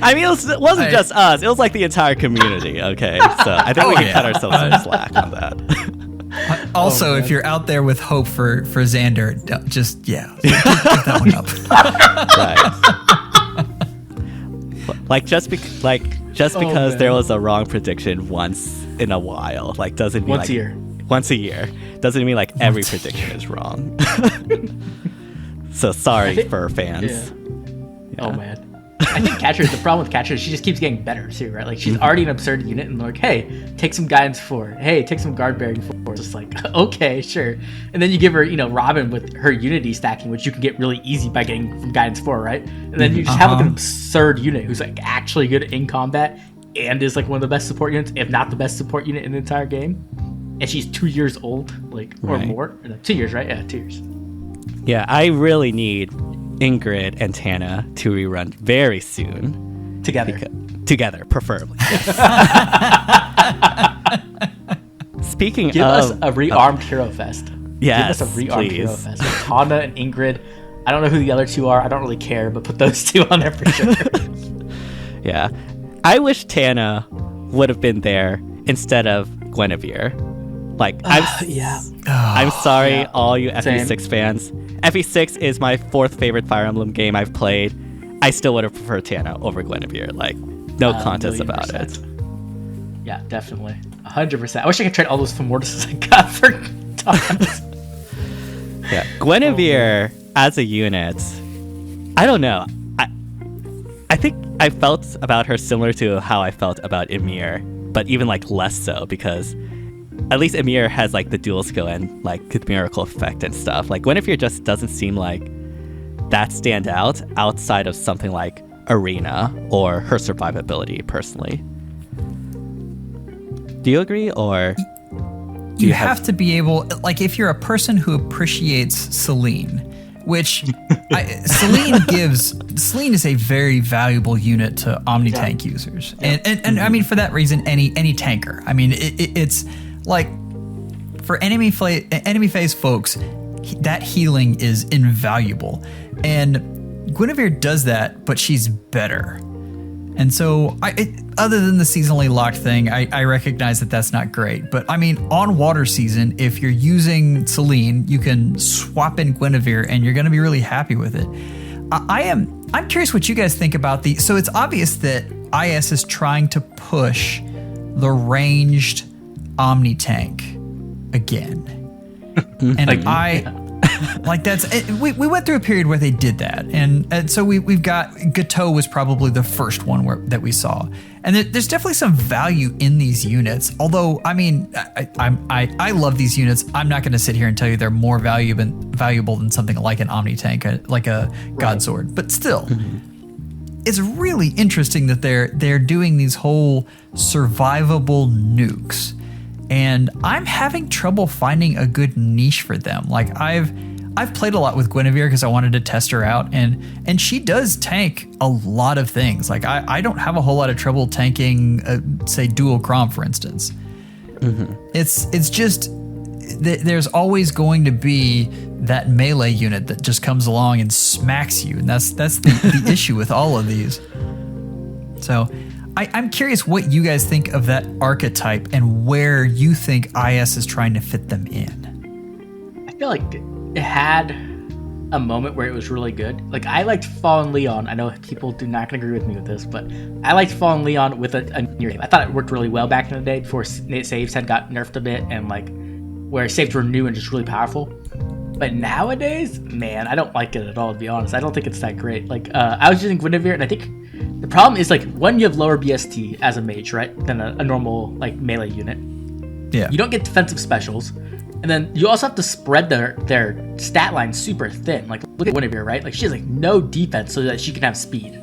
I mean, it wasn't just us. It was like the entire community, okay? So I think we can cut ourselves some slack on that. Also, if you're out there with hope for Xander, just, give that one up. Like, just because there was a wrong prediction once in a while, like, doesn't mean once a year doesn't mean like every prediction is wrong. So sorry for fans. Yeah. Oh man, I think the problem with Catria is she just keeps getting better too, right? Like she's already an absurd unit, and like, hey, take some Guidance 4. Hey, take some Guard Bearing 4. Just like, okay, sure. And then you give her, Robin with her Unity stacking, which you can get really easy by getting from Guidance 4, right? And then you just have like an absurd unit who's like actually good in combat and is like one of the best support units, if not the best support unit in the entire game. And she's 2 years old, or more. 2 years, right? Yeah, 2 years. Yeah, I really need Ingrid and Tana to rerun very soon. Together, preferably. Yes. Speaking Give us a rearmed Hero Fest. Yes, give us a rearmed Hero Fest. With Tana and Ingrid. I don't know who the other two are. I don't really care, but put those two on there for sure. Yeah. I wish Tana would have been there instead of Guinevere. Like, I'm sorry, all you FE6 fans. FE6 is my 4th favorite Fire Emblem game I've played. I still would have preferred Tana over Guinevere. Like, no contest about it. Yeah, definitely. 100%. I wish I could trade all those Femortises I got for Tana. Yeah, Guinevere as a unit, I don't know. I think I felt about her similar to how I felt about Ymir, but even like less so because at least Ymir has like the dual skill and like the miracle effect and stuff. Like Guinevere just doesn't seem like that stand out outside of something like Arena or her survivability personally. Do you agree, or do you have to be able, like, if you're a person who appreciates Selene, which Selene is a very valuable unit to Omni-Tank users. And I mean, for that reason, any tanker. I mean, it's like, for enemy phase folks, that healing is invaluable. And Guinevere does that, but she's better. And so, other than the seasonally locked thing, I recognize that that's not great. But I mean, on water season, if you're using Selene, you can swap in Guinevere, and you're going to be really happy with it. I'm curious what you guys think about the. So it's obvious that IS is trying to push the ranged Omni tank again, and like we went through a period where they did that, and so we've got Gateau was probably the first one that we saw, and there's definitely some value in these units. Although I mean, I love these units. I'm not going to sit here and tell you they're more valuable than something like an Omni tank, like a Godsword, but still. It's really interesting that they're doing these whole survivable nukes. And I'm having trouble finding a good niche for them. Like I've played a lot with Guinevere because I wanted to test her out, and she does tank a lot of things. Like I don't have a whole lot of trouble tanking, say, dual Chrom, for instance. It's just there's always going to be that melee unit that just comes along and smacks you, and that's the issue with all of these. So I'm curious what you guys think of that archetype and where you think IS is trying to fit them in. I feel like it had a moment where it was really good. Like, I liked Fallen Leon. I know people do not agree with me with this, but I liked Fallen Leon with a Ymir. I thought it worked really well back in the day before saves had got nerfed a bit, and like where saves were new and just really powerful. But nowadays, man, I don't like it at all, to be honest. I don't think it's that great. Like, I was using Guinevere, and I think the problem is, like, one, you have lower BST as a mage, right, than a normal, like, melee unit. Yeah. You don't get defensive specials. And then you also have to spread their stat line super thin. Like, look at Guinevere, right? Like, she has, like, no defense so that she can have speed,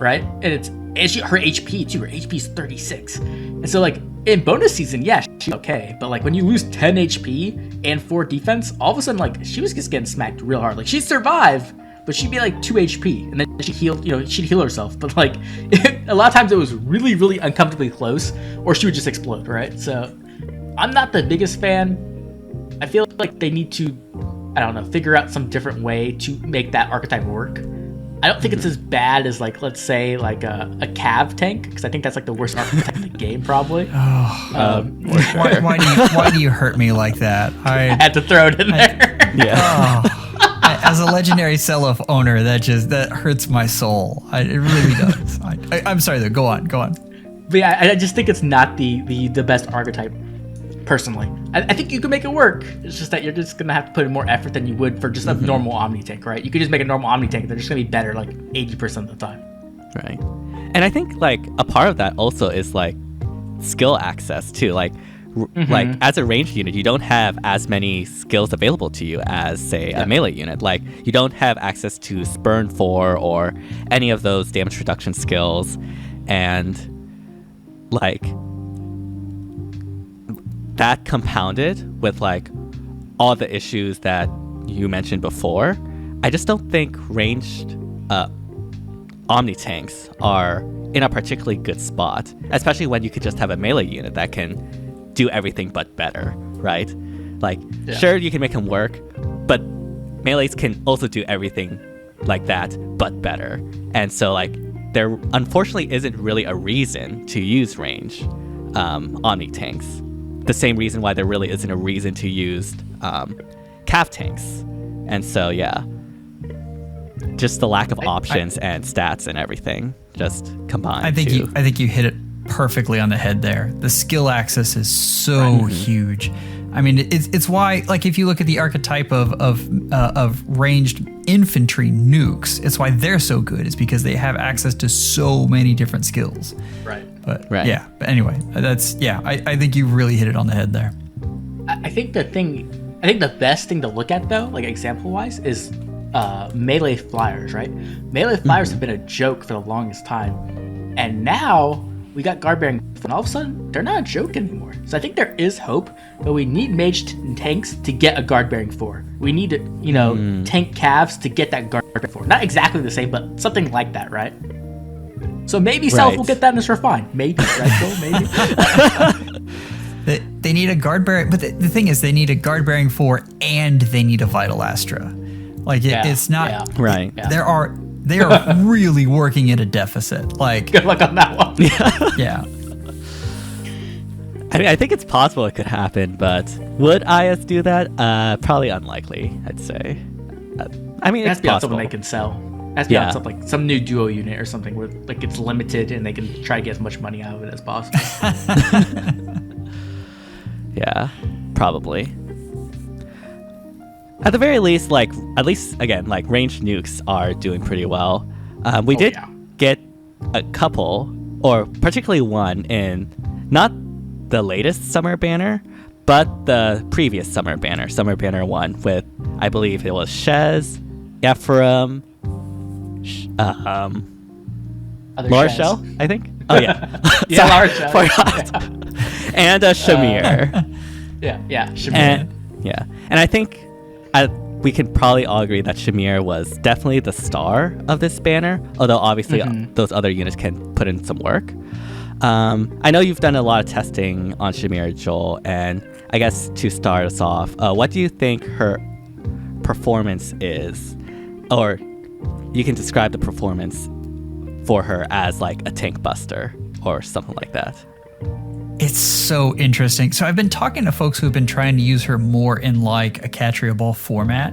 right? And her HP, too. Her HP is 36. And so, like, in bonus season, yeah, she's okay. But, like, when you lose 10 HP and 4 defense, all of a sudden, like, she was just getting smacked real hard. Like, she'd survive, but she'd be like 2 HP, and then she'd heal herself. But like, a lot of times it was really, really uncomfortably close, or she would just explode, right? So I'm not the biggest fan. I feel like they need to, I don't know, figure out some different way to make that archetype work. I don't think it's as bad as, like, let's say, like a Cav tank, because I think that's like the worst archetype in the game, probably. Why do you hurt me like that? I had to throw it in there. Yeah. As a legendary Self owner, that hurts my soul. It really does. I'm sorry, though. Go on. But yeah, I just think it's not the best archetype, personally. I think you can make it work. It's just that you're just going to have to put in more effort than you would for just a normal Omni tank, right? You could just make a normal Omni tank. They're just going to be better like 80% of the time. Right. And I think, like, a part of that also is, like, skill access, too. Like, like, as a ranged unit, you don't have as many skills available to you as, say, a melee unit. Like, you don't have access to Spurn 4 or any of those damage reduction skills. And, like, that compounded with, like, all the issues that you mentioned before, I just don't think ranged Omni tanks are in a particularly good spot, especially when you could just have a melee unit that can do everything but better, right? Like, sure, you can make them work, but melees can also do everything like that but better. And so, like, there unfortunately isn't really a reason to use range Omni tanks. The same reason why there really isn't a reason to use Cav tanks. And so, yeah, just the lack of options and stats and everything just combined. I think you hit it perfectly on the head there. The skill access is so huge. I mean, it's why, like, if you look at the archetype of ranged infantry nukes, it's why they're so good. It's because they have access to so many different skills. Right. But yeah. But anyway, I think you really hit it on the head there. I think the best thing to look at, though, like example wise, is melee flyers, right? Melee flyers have been a joke for the longest time, and now we got guard bearing, and all of a sudden they're not a joke anymore. So I think there is hope, but we need mage and tanks to get a guard bearing 4. We need to, tank calves to get that guard bearing 4. Not exactly the same, but something like that, right? So maybe Self will get that in this refine. Maybe, right, Phil? Maybe. They need a guard bearing, but the thing is, they need a guard bearing 4 and they need a Vital Astra. Like it's not right. They are really working at a deficit. Like, good luck on that one. Yeah. I mean, I think it's possible it could happen, but would IS do that? Probably unlikely, I'd say. I mean, it has it's to be on possible. something they can sell. It has to be on something, like some new duo unit or something where like it's limited and they can try to get as much money out of it as possible. Yeah, probably. At the very least, again, ranged nukes are doing pretty well. We did get a couple, or particularly one in not the latest summer banner, but the previous summer banner 1, with, I believe it was Shez, Ephraim, Laura Shez. Shell, I think. Oh yeah, Yeah, Laura Shell. Forgot. And Shamir. Shamir. And I think we can probably all agree that Shamir was definitely the star of this banner, although obviously those other units can put in some work. I know you've done a lot of testing on Shamir, Joel, and I guess to start us off, what do you think her performance is? Or you can describe the performance for her as like a tank buster or something like that. It's so interesting. So I've been talking to folks who've been trying to use her more in like a Catria Ball format,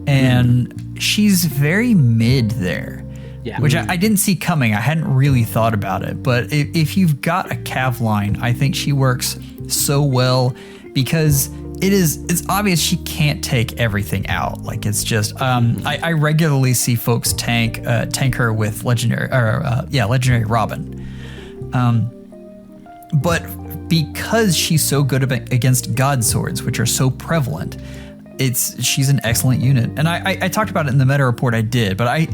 and she's very mid there. Yeah. Which I didn't see coming. I hadn't really thought about it. But if you've got a Cav line, I think she works so well because it's obvious she can't take everything out. Like it's just I regularly see folks tank her with legendary Robin. But because she's so good against Godswords, which are so prevalent, she's an excellent unit. And I talked about it in the meta report I did, but I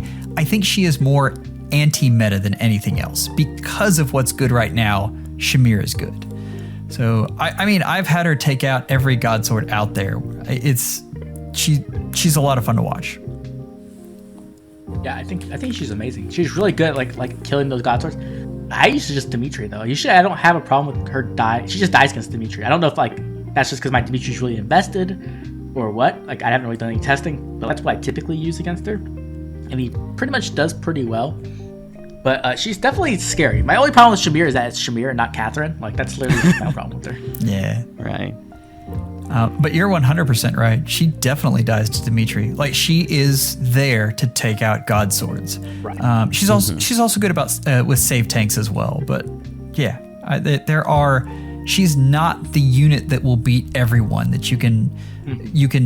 think she is more anti-meta than anything else. Because of what's good right now, Shamir is good. So I mean, I've had her take out every Godsword out there. She's a lot of fun to watch. Yeah, I think she's amazing. She's really good at like killing those Godswords. I used to just Dimitri though. I don't have a problem with her die. She just dies against Dimitri. I don't know if that's just because my Dimitri's really invested or what. Like I haven't really done any testing, but that's what I typically use against her. And he pretty much does pretty well. But she's definitely scary. My only problem with Shamir is that it's Shamir and not Catherine. Like that's literally my problem with her. Yeah. Right. But you're 100% right. She definitely dies to Dimitri. Like she is there to take out Godswords. Right. She's also good about with save tanks as well. But yeah, she's not the unit that will beat everyone. That you can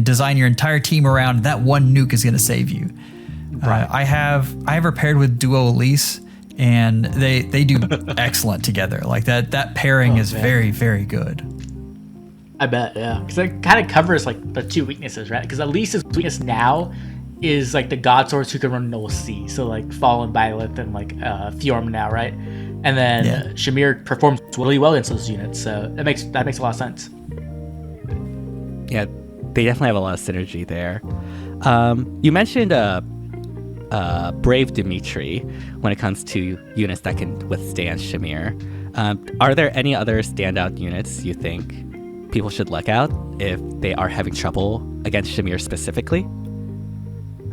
design your entire team around. That one nuke is going to save you. Right. I have her paired with Duo Elise, and they do excellent together. Like that pairing is very, very good. I bet, yeah. Because it kind of covers like the two weaknesses, right? Because Elise's weakness now is like the Godswords who can run Null C. So like Fallen Violet and like Fjorm now, right? And then Shamir performs really well against those units. So that makes a lot of sense. Yeah, they definitely have a lot of synergy there. You mentioned Brave Dimitri when it comes to units that can withstand Shamir. Are there any other standout units you think people should look out if they are having trouble against Shamir specifically?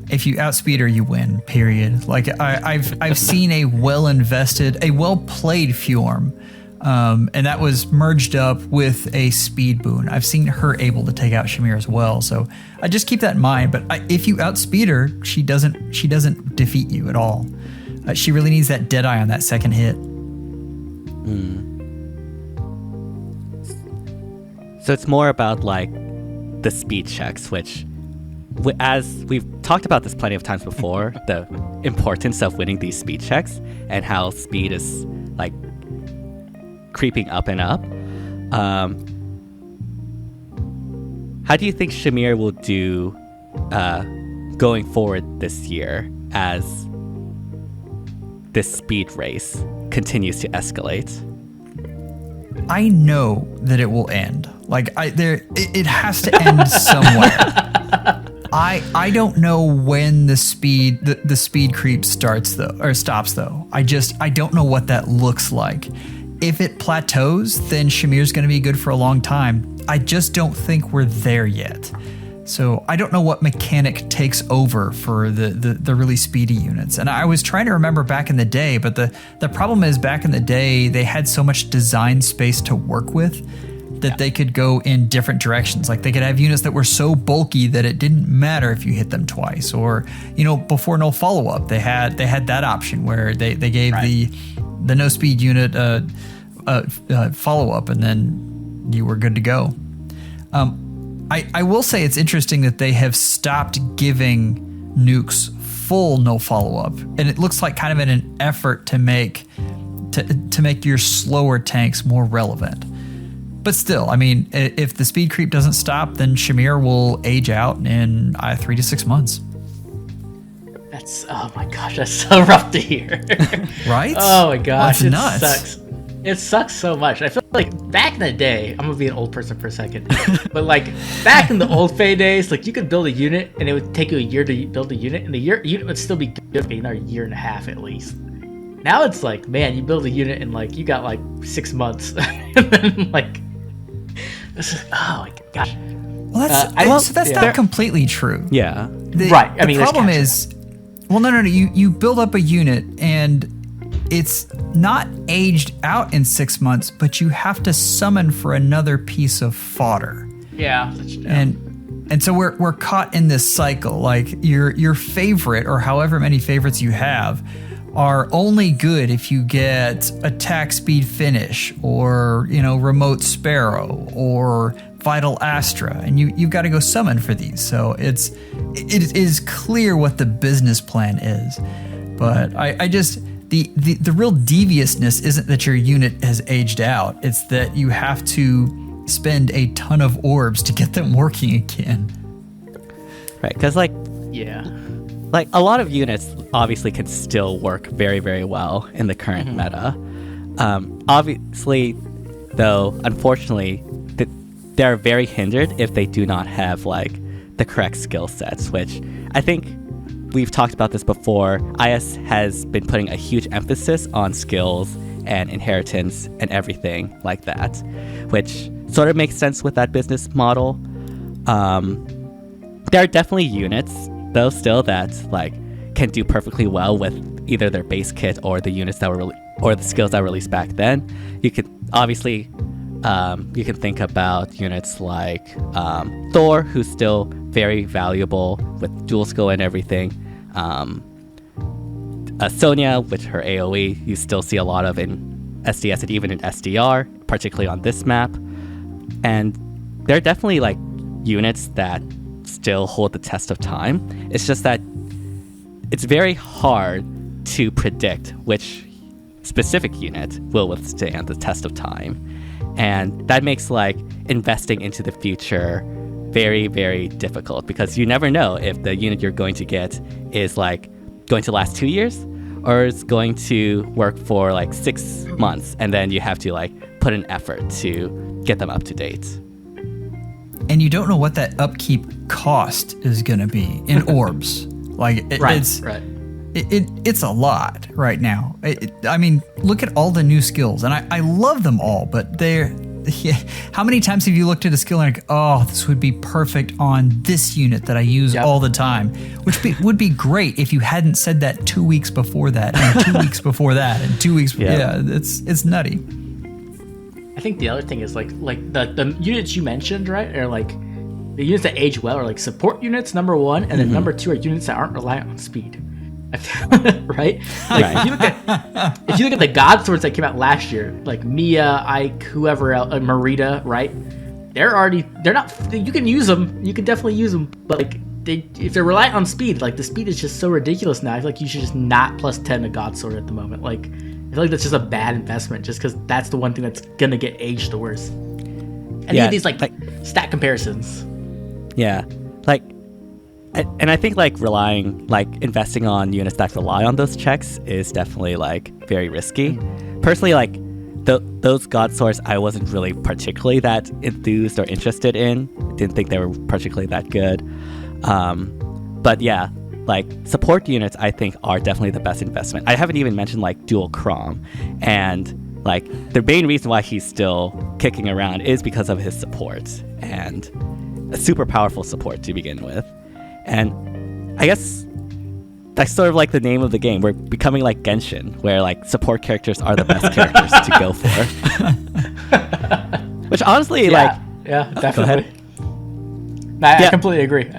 If you outspeed her, you win. Period. Like I've seen a well-invested, a well-played Fjorm, and that was merged up with a speed boon. I've seen her able to take out Shamir as well. So I just keep that in mind. But if you outspeed her, she doesn't defeat you at all. She really needs that Deadeye on that second hit. So it's more about like the speed checks, which, as we've talked about this plenty of times before, the importance of winning these speed checks and how speed is like creeping up and up. How do you think Shamir will do going forward this year as this speed race continues to escalate? I know that it will end. Like it has to end somewhere. I don't know when the speed creep starts though, or stops though. I don't know what that looks like. If it plateaus, then Shamir's going to be good for a long time. I just don't think we're there yet. So I don't know what mechanic takes over for the really speedy units. And I was trying to remember back in the day, but the problem is back in the day, they had so much design space to work with that they could go in different directions. Like they could have units that were so bulky that it didn't matter if you hit them twice. Or, before no follow-up, they had that option where they gave the no speed unit follow-up, and then you were good to go. I will say it's interesting that they have stopped giving nukes full no follow-up, and it looks like kind of in an effort to make your slower tanks more relevant. But still, I mean, if the speed creep doesn't stop, then Shamir will age out in 3 to 6 months. Oh my gosh, that's so rough to hear. Right? Oh my gosh, well, nuts. Sucks. It sucks so much. I feel like back in the day, I'm gonna be an old person for a second, but like back in the old FEH days, like you could build a unit and it would take you a year to build a unit, and the unit would still be good for another year and a half at least. Now it's like, man, you build a unit and like you got like 6 months, and then like, oh my gosh. Well, that's not completely true. Yeah. Right. I mean, the problem is, no. You build up a unit and it's not aged out in 6 months, but you have to summon for another piece of fodder. Yeah. And so we're caught in this cycle. Like your favorite, or however many favorites you have, are only good if you get attack speed finish, or remote sparrow, or vital astra, and you've got to go summon for these. So it is clear what the business plan is, but I just the real deviousness isn't that your unit has aged out, it's that you have to spend a ton of orbs to get them working again. Right, because like a lot of units obviously can still work very, very well in the current meta. Obviously, though, unfortunately, they're very hindered if they do not have like the correct skill sets, which I think we've talked about this before. IS has been putting a huge emphasis on skills and inheritance and everything like that, which sort of makes sense with that business model. There are definitely units though still that like can do perfectly well with either their base kit or the units that were or the skills that were released back then. You could obviously you can think about units like Thor, who's still very valuable with dual skill and everything. Sonya, with her AoE, you still see a lot of in SDS and even in SDR, particularly on this map. And there are definitely like units that still hold the test of time. It's just that it's very hard to predict which specific unit will withstand the test of time. And that makes like investing into the future very, very difficult, because you never know if the unit you're going to get is like going to last 2 years or is going to work for like 6 months, and then you have to like put an effort to get them up to date. And you don't know what that upkeep cost is going to be in orbs. Like it's a lot right now. I mean, look at all the new skills, and I love them all, but how many times have you looked at a skill and like, oh, this would be perfect on this unit that I use all the time, which would be great if you hadn't said that 2 weeks before that, and 2 weeks before that, and 2 weeks. Yeah, it's nutty. I think the other thing is like the units you mentioned, right, are like the units that age well are like support units, number one, and then number two are units that aren't reliant on speed. Right? Like, if you look at the Godswords that came out last year, like Mia, Ike, whoever else, Marita, right? They're not. You can use them. You can definitely use them, but like if they're reliant on speed, like the speed is just so ridiculous now. I feel like you should just not plus 10 a Godsword at the moment. Like I feel like that's just a bad investment, just because that's the one thing that's gonna get aged the worst. And these like stat comparisons. Yeah, like and I think like investing on units that rely on those checks is definitely like very risky. Personally, like those Godswords I wasn't really particularly that enthused or interested in. Didn't think they were particularly that good. But yeah, like support units I think are definitely the best investment. I haven't even mentioned like dual Chrom, and like the main reason why he's still kicking around is because of his support, and a super powerful support to begin with. And I guess that's sort of like the name of the game. We're becoming like Genshin, where like support characters are the best characters to go for. Which honestly, definitely. Go ahead. I completely agree.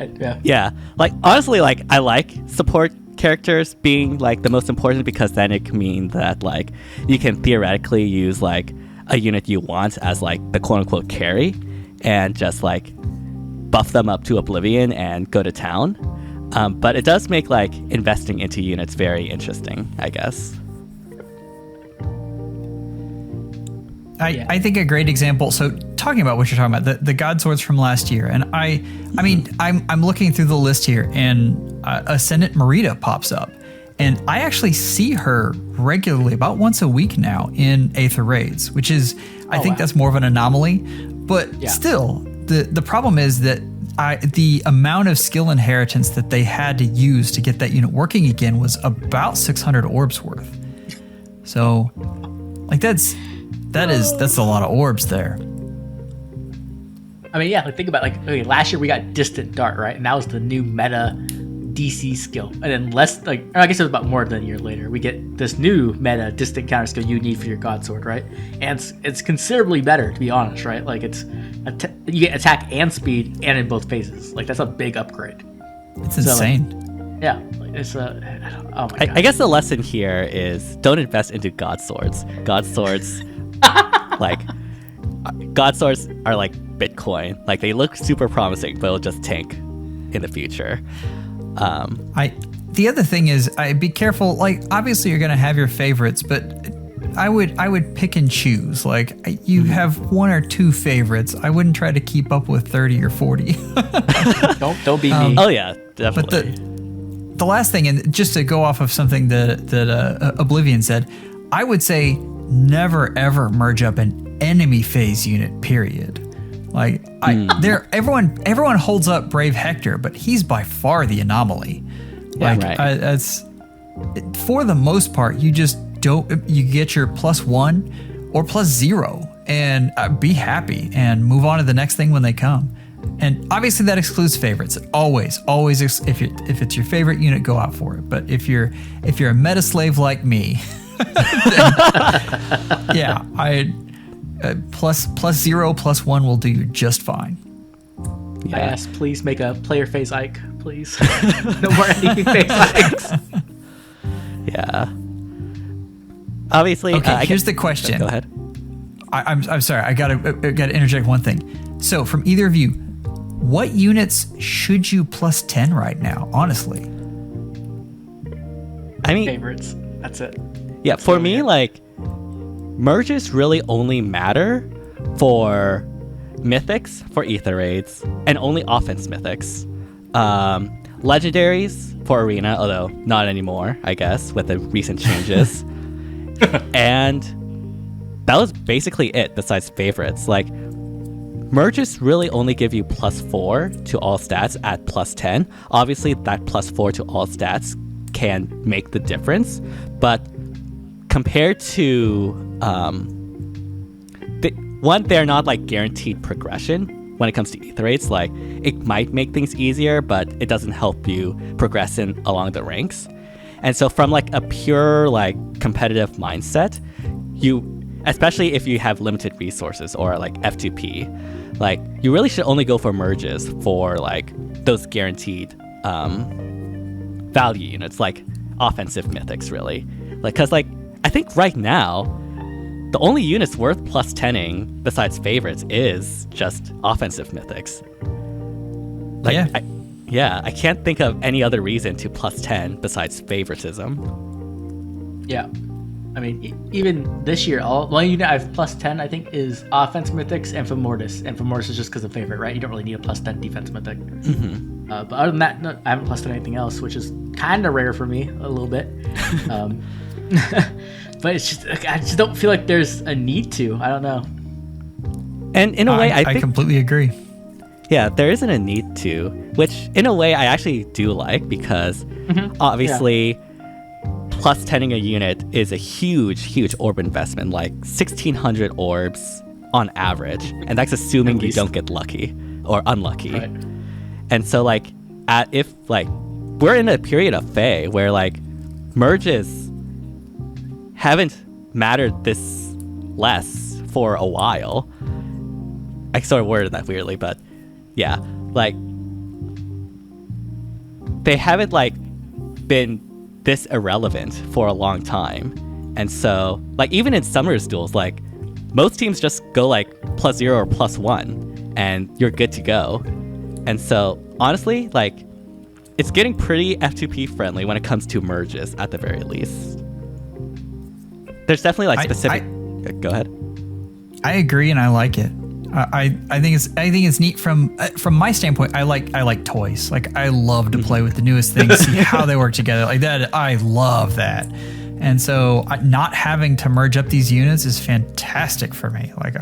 Yeah, like honestly, like I like support characters being like the most important, because then it can mean that like you can theoretically use like a unit you want as like the quote unquote carry, and just like buff them up to oblivion and go to town. But it does make like investing into units very interesting, I guess. I think a great example. So talking about what you're talking about, the Godswords from last year, and I mean, I'm looking through the list here, and Ascendant Merida pops up, and I actually see her regularly, about once a week now, in Aether raids, which is I think that's more of an anomaly, but still, the problem is that the amount of skill inheritance that they had to use to get that unit working again was about 600 orbs worth. So, like that's a lot of orbs there. I mean, yeah, like think about okay, last year we got Distant Dart, right? And that was the new meta DC skill. And then I guess it was about more than a year later, we get this new meta Distant counter skill you need for your Godsword, right? And it's considerably better, to be honest, right? Like you get attack and speed, and in both phases. Like that's a big upgrade. It's insane. Yeah, it's oh my god. I guess the lesson here is don't invest into Godswords. Godswords, like Godswords are like Bitcoin. Like they look super promising, but it'll just tank in the future. The other thing is, be careful. Like obviously you're gonna have your favorites, but I would pick and choose. Like you have one or two favorites. I wouldn't try to keep up with 30 or 40. don't be me. Oh yeah, definitely. But the last thing, and just to go off of something that Oblivion said, I would say never ever merge up an enemy phase unit. Period. Like everyone holds up Brave Hector, but he's by far the anomaly. Yeah, like that's for the most part, you just don't. You get your +1 or +0 and be happy and move on to the next thing when they come. And obviously that excludes favorites. Always, if it's your favorite unit, go out for it. But if you're a meta slave like me, yeah, +0, +1 will do you just fine. Yeah. I ask, please make a player phase Ike, please. No more enemy phase Ikes. Yeah. Obviously, okay. Here's the question. Go ahead. I'm sorry. I gotta interject one thing. So, from either of you, what units should you +10 right now? Honestly, I mean, favorites. That's it. Yeah, for me, like merges really only matter for mythics, for Aether raids, and only offense mythics. Legendaries for arena, although not anymore, I guess, with the recent changes. And that was basically it besides favorites. Like merges really only give you +4 to all stats at +10. Obviously that +4 to all stats can make the difference, but compared to they're not like guaranteed progression when it comes to Aether raids. Like it might make things easier, but it doesn't help you progress along the ranks. And so from like a pure like competitive mindset, especially if you have limited resources or like F2P, like you really should only go for merges for like those guaranteed value units, like offensive mythics, really. Like, cause like I think right now the only units worth +10ing besides favorites is just offensive mythics. Like, I can't think of any other reason to +10 besides favoritism. Yeah. I mean, even this year, the only unit I have +10, I think, is offense mythics and Femortis. And Femortis is just because of favorite, right? You don't really need a +10 defense mythic. Mm-hmm. But other than that, no, I haven't plused anything else, which is kind of rare for me a little bit. But it's just, I just don't feel like there's a need to. I don't know. And in a way, I think, completely agree. Yeah, there isn't a need to, which in a way I actually do like, because obviously plus 10ing a unit is a huge orb investment, like 1,600 orbs on average, and that's assuming you don't get lucky or unlucky. Right. And so like if like we're in a period of FEH where like merges haven't mattered this less for a while. I sort of worded that weirdly, but yeah, like they haven't like been this irrelevant for a long time. And so like even in Summer's duels, like most teams just go like +0 or +1 and you're good to go. And so honestly, like it's getting pretty F2P friendly when it comes to merges at the very least. There's definitely like specific. Go ahead. I agree, and I like it. I think it's neat from my standpoint. I like toys. Like I love to play with the newest things, see how they work together. Like that, I love that. And so not having to merge up these units is fantastic for me. Like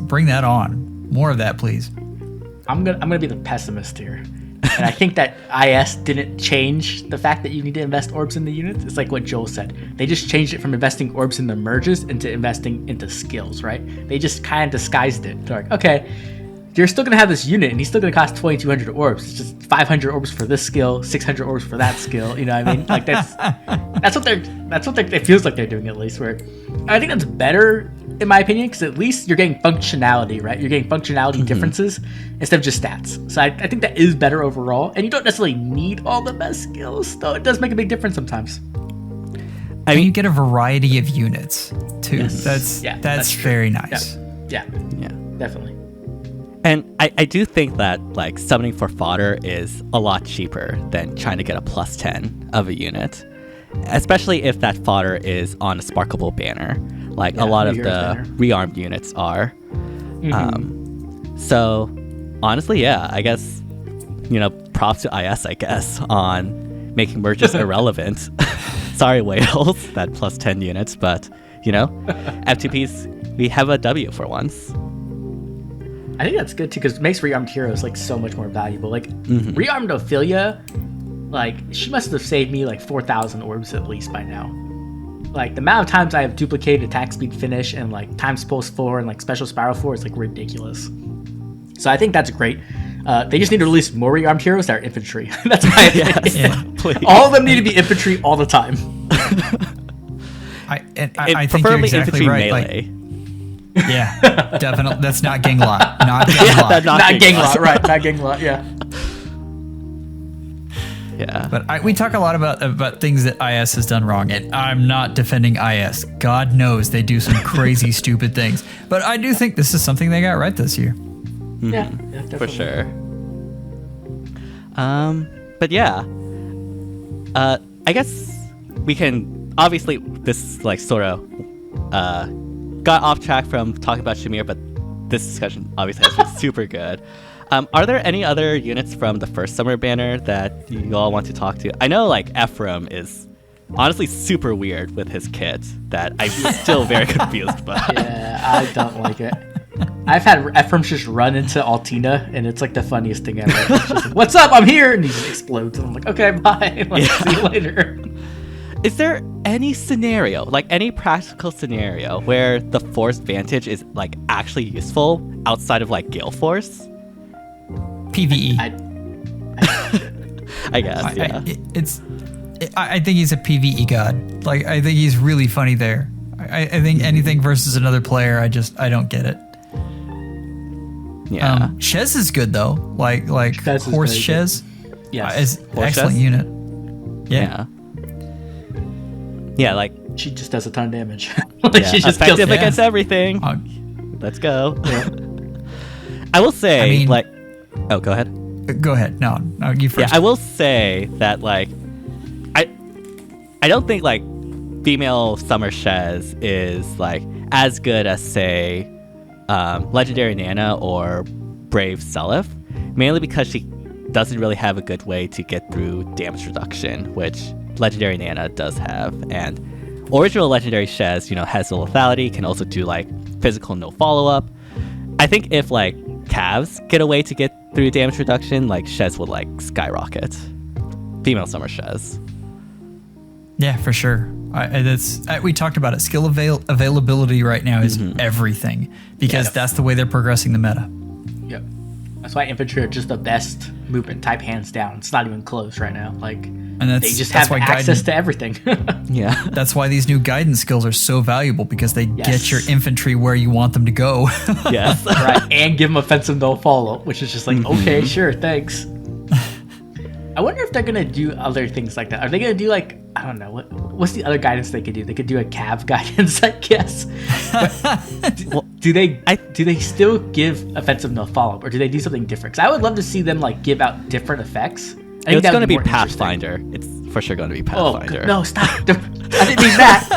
bring that on. More of that, please. I'm gonna be the pessimist here. And I think that IS didn't change the fact that you need to invest orbs in the units. It's like what Joel said. They just changed it from investing orbs in the merges into investing into skills, right? They just kind of disguised it. They're like, okay, you're still going to have this unit, and he's still going to cost 2,200 orbs. It's just 500 orbs for this skill, 600 orbs for that skill. You know what I mean? Like that's what it feels like they're doing, at least. Where I think that's better, in my opinion, because at least you're getting functionality, right? You're getting functionality differences instead of just stats. So I think that is better overall. And you don't necessarily need all the best skills, though it does make a big difference sometimes. I mean, you get a variety of units too. Yes. That's very nice. Yeah, definitely. And I do think that like summoning for fodder is a lot cheaper than trying to get a +10 of a unit, especially if that fodder is on a sparkable banner, like a lot of the rearmed units are. So honestly, yeah, I guess, props to IS, I guess, on making merges irrelevant. Sorry, Wales, that +10 units, but F2Ps, we have a W for once. I think that's good too, because it makes rearmed heroes like so much more valuable. Like rearmed Ophelia, like she must have saved me like 4,000 orbs at least by now. Like the amount of times I have duplicated attack speed finish and like times pulse 4 and like special spiral 4 is like ridiculous. So I think that's great. They just need to release more rearmed heroes that are infantry. That's my opinion. Please. All of them need to be infantry all the time. I think you're exactly infantry right. melee. Yeah, definitely. That's not Ganglot. Not Ganglot. Not Ganglot, right? Not Ganglot. Yeah. Yeah. But we talk a lot about things that IS has done wrong, and I'm not defending IS. God knows they do some crazy, stupid things. But I do think this is something they got right this year. Yeah, definitely. For sure. But yeah, I guess we can, obviously this like sort of got off track from talking about Shamir, but this discussion obviously has been super good. Are there any other units from the first summer banner that you all want to talk to? I know like Ephraim is honestly super weird with his kit that I'm still very confused by. Yeah, I don't like it. I've had Ephraim just run into Altina, and it's like the funniest thing ever. It's just like, what's up? I'm here, and he just explodes, and I'm like, okay, bye. See you later. Is there any scenario, like any practical scenario, where the Force Vantage is like actually useful outside of like Gale Force? PvE. I guess. Yeah. I think he's a PvE god. Like I think he's really funny there. I think anything versus another player, I don't get it. Yeah. Shez is good though. Like Horse Shez. Yes. Is excellent Shez? Unit. Yeah. Yeah, like she just does a ton of damage. She just kills against everything. Let's go. Yeah. I will say, oh, go ahead. Go ahead. No, you first. Yeah, I will say that like, I don't think like female Summer Shez is like as good as say, Legendary Nana or Brave Seliph, mainly because she doesn't really have a good way to get through damage reduction, which Legendary Nana does have. And original Legendary Shez, has the lethality, can also do like physical no follow-up. I think if like Cavs get a way to get through damage reduction, like Shez would like skyrocket. Female Summer Shez. Yeah, for sure. We talked about it. Skill availability right now is everything because that's the way they're progressing the meta. Yep. That's why infantry are just the best movement type, hands down. It's not even close right now. They just have access to everything. Yeah. That's why these new guidance skills are so valuable because they get your infantry where you want them to go. Yes. Right. And give them offensive no follow, which is just like, okay, sure, thanks. I wonder if they're going to do other things like that. Are they going to do like, I don't know, what's the other guidance they could do? They could do a Cav guidance, I guess. Do they still give offensive no follow-up, or do they do something different? Because I would love to see them like give out different effects. It's going to be Pathfinder. It's for sure going to be Pathfinder. Oh, no, stop. I didn't mean that.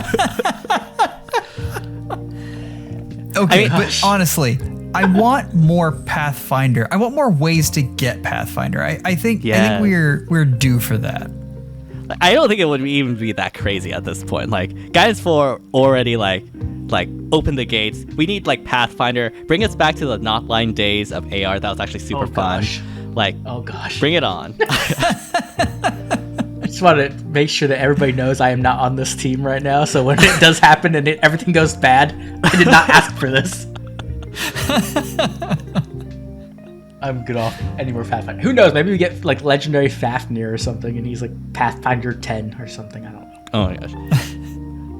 Okay, but honestly, I want more Pathfinder. I want more ways to get Pathfinder. I think we're due for that. I don't think it would even be that crazy at this point. Like, Guidance 4 already like open the gates. We need like Pathfinder. Bring us back to the Knotline days of AR. That was actually super fun. Like, oh gosh, bring it on. I just want to make sure that everybody knows I am not on this team right now. So when it does happen and everything goes bad, I did not ask for this. I'm good off any more Pathfinder. Who knows? Maybe we get like Legendary Fafnir or something, and he's like Pathfinder 10 or something. I don't know. Oh my gosh,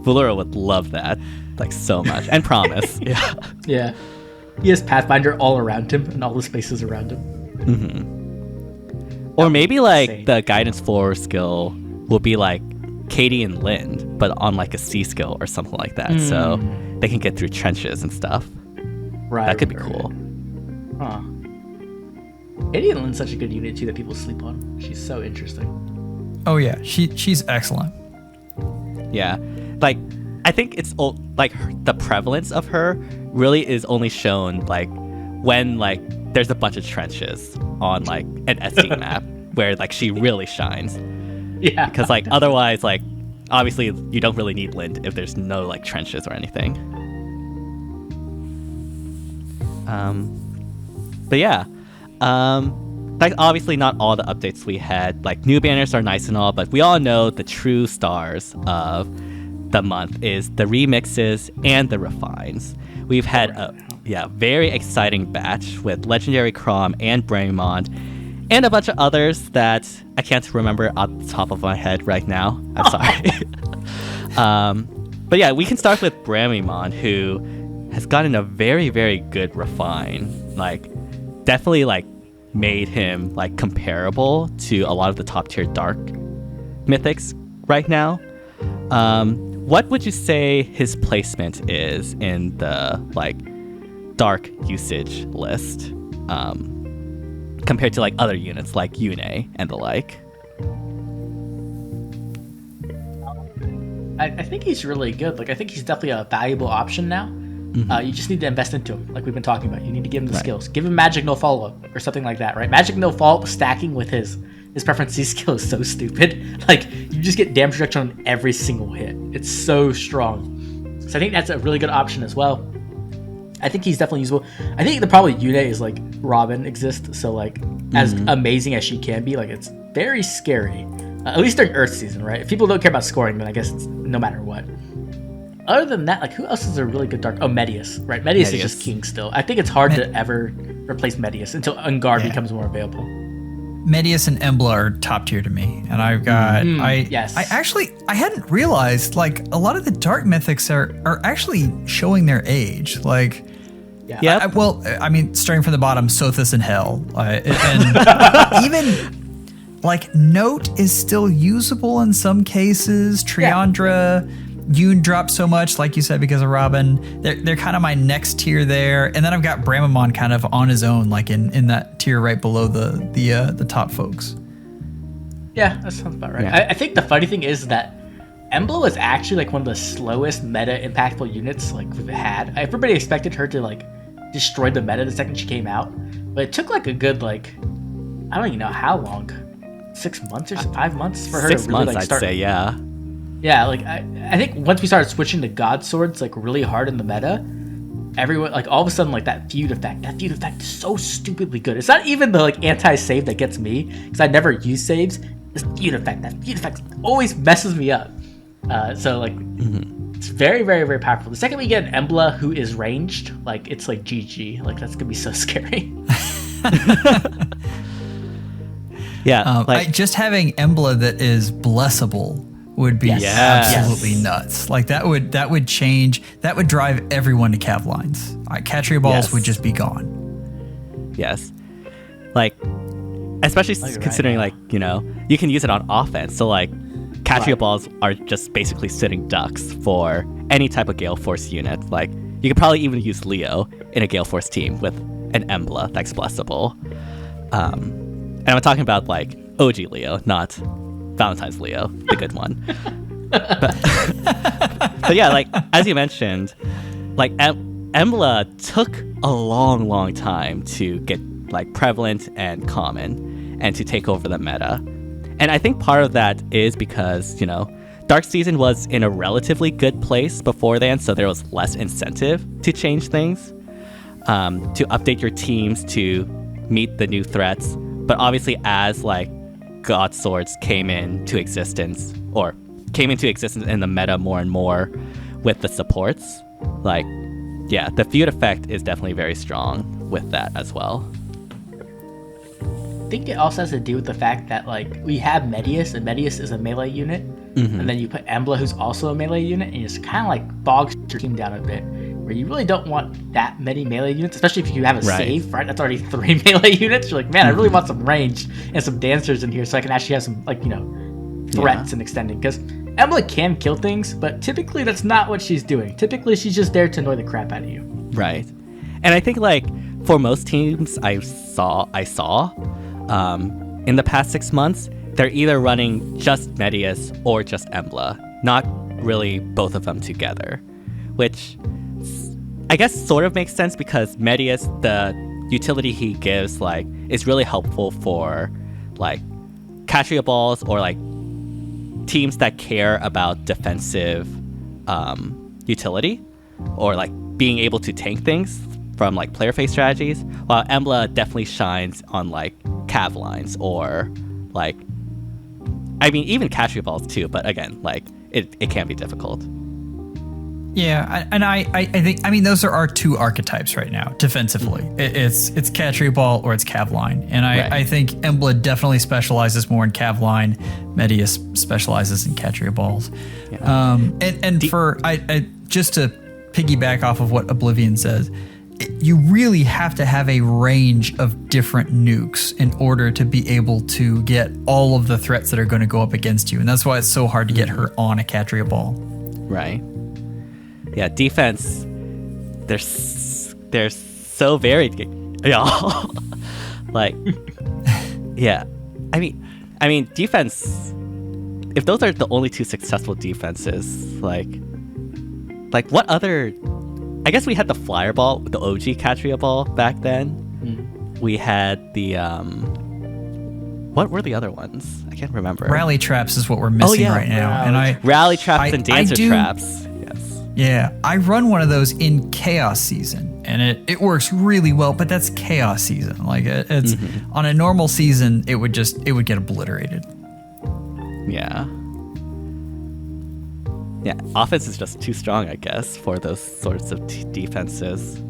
Valura would love that like so much, and Promise. Yeah. He has Pathfinder all around him and all the spaces around him. Or maybe like the Guidance 4 skill will be like Katie and Lind, but on like a C skill or something like that, so they can get through trenches and stuff. Right. That could be cool. Huh. Katie and Lind's such a good unit too that people sleep on. She's so interesting. Oh yeah, she's excellent. Yeah, like I think it's like the prevalence of her really is only shown like when like there's a bunch of trenches on like an SD map where like she really shines. Yeah. Because like otherwise like obviously you don't really need Lind if there's no like trenches or anything. But yeah. Like obviously not all the updates we had. Like new banners are nice and all, but we all know the true stars of the month is the remixes and the refines. We've had a very exciting batch with Legendary Chrom and Bramimond and a bunch of others that I can't remember off the top of my head right now. I'm sorry. But yeah, we can start with Bramimond, who has gotten a very, very good refine. Like definitely like made him like comparable to a lot of the top tier dark mythics right now. What would you say his placement is in the like dark usage list compared to like other units like Yune and the like? I think he's really good. Like I think he's definitely a valuable option now. You just need to invest into him, like we've been talking about. You need to give him the skills. Give him Magic No Follow-Up or something like that, right? Magic No Follow-Up stacking with his preference C skill is so stupid. Like, you just get damage reduction on every single hit. It's so strong. So I think that's a really good option as well. I think he's definitely usable. I think the problem with Yune is, like, Robin exists, so, like, as amazing as she can be, like, it's very scary. At least during Earth season, right? If people don't care about scoring, then I guess it's no matter what. Other than that, like, who else is a really good dark? Oh, Medius, right? Medius is just king still. I think it's hard to ever replace Medius until Ungard becomes more available. Medius and Emblem are top tier to me, and I've got I hadn't realized like a lot of the dark mythics are actually showing their age. Like, I mean, starting from the bottom, Sothis and Hell, and even like Note is still usable in some cases. Triandra. Yoon dropped so much, like you said, because of Robin. They're kind of my next tier there, and then I've got Bramimond kind of on his own, like in that tier right below the top folks. Yeah, that sounds about right. Yeah. I think the funny thing is that Emblem was actually like one of the slowest meta impactful units like we've had. Everybody expected her to like destroy the meta the second she came out, but it took like a good like I don't even know how long. 6 months or 5 months for her to 6 really months, like start. I'd say, yeah. Yeah, like I think once we started switching to Godswords like really hard in the meta, everyone like all of a sudden like that feud effect is so stupidly good. It's not even the like anti-save that gets me because I never use saves. This feud effect always messes me up. So like it's very, very, very powerful. The second we get an Emblem who is ranged, like it's like GG. Like that's gonna be so scary. Yeah, just having Emblem that is blessable would be absolutely nuts. Like that would change. That would drive everyone to Cav lines. Catria balls would just be gone. Yes, like especially considering like you can use it on offense. So like Catria balls are just basically sitting ducks for any type of Gale Force unit. Like you could probably even use Leo in a Gale Force team with an Emblem that's blessable. And I'm talking about like OG Leo, not Valentine's Leo, the good one. but yeah, like as you mentioned, like Emblem took a long time to get like prevalent and common and to take over the meta. And I think part of that is because, Dark Season was in a relatively good place before then, so there was less incentive to change things, to update your teams to meet the new threats. But obviously as like Godswords came into existence in the meta more and more with the supports, like, yeah, the feud effect is definitely very strong with that as well. I think it also has to do with the fact that like we have Medius, and Medius is a melee unit, and then you put Emblem, who's also a melee unit, and it's kind of like bogs your team down a bit, where you really don't want that many melee units, especially if you have a save, right? That's already 3 melee units. You're like, man, I really want some range and some dancers in here so I can actually have some like threats and extending, because Emblem can kill things, but typically that's not what she's doing. Typically she's just there to annoy the crap out of you. Right. And I think like for most teams I saw in the past 6 months, they're either running just Medius or just Emblem, not really both of them together, which I guess sort of makes sense because Medius, the utility he gives, like, is really helpful for like Catria balls or like teams that care about defensive utility or like being able to tank things from like player face strategies, while Emblem definitely shines on like Cav lines or like, I mean, even Catria balls too, but again, like it can be difficult. Yeah, and I think, I mean, those are our two archetypes right now defensively. It's Catria ball or it's Cav line, and I think Emblem definitely specializes more in Cav line. Medius specializes in Catria balls. Yeah. And just to piggyback off of what Oblivion says, you really have to have a range of different nukes in order to be able to get all of the threats that are going to go up against you, and that's why it's so hard to get her on a Catria ball. Right. Yeah, defense, they're so varied, y'all. Like, yeah, I mean, defense. If those are the only two successful defenses, like what other? I guess we had the flyer ball, the OG Catria ball back then. We had the what were the other ones? I can't remember. Rally traps is what we're missing right now, and rally traps and dancer traps. Yeah, I run one of those in Chaos Season, and it works really well, but that's Chaos Season. Like it's on a normal season, it would get obliterated. Yeah. Yeah, offense is just too strong, I guess, for those sorts of defenses.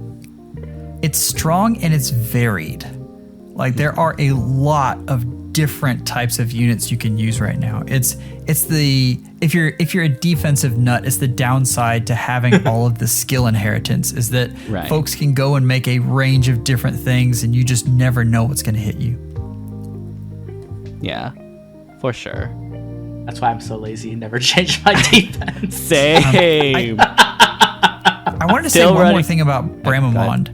It's strong and it's varied. Like there are a lot of different types of units you can use right now. It's the if you're a defensive nut, it's the downside to having all of the skill inheritance is that folks can go and make a range of different things and you just never know what's going to hit you. Yeah, for sure. That's why I'm so lazy and never change my defense. Same. I wanted to say one more thing about Bramimond.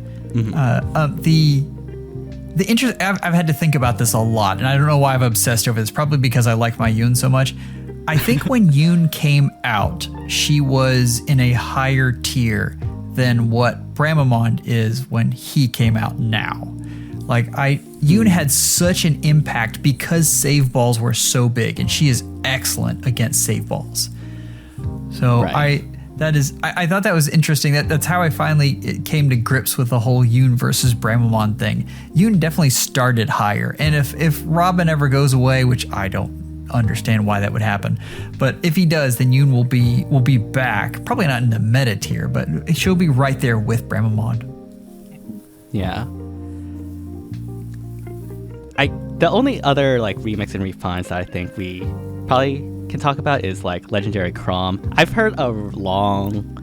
The interest, I've had to think about this a lot, and I don't know why I've obsessed over this. Probably because I like my Yoon so much. I think when Yoon came out, she was in a higher tier than what Bramimond is when he came out now. Like Yoon had such an impact because save balls were so big, and she is excellent against save balls. So Right. I thought that was interesting. That's how I finally came to grips with the whole Yoon versus Bramimond thing. Yoon definitely started higher, and if Robin ever goes away, which I don't understand why that would happen, but if he does, then Yoon will be back. Probably not in the meta tier, but she'll be right there with Bramimond. Yeah. The only other like remix and refines that I think we probably can talk about is like Legendary Chrom. I've heard a long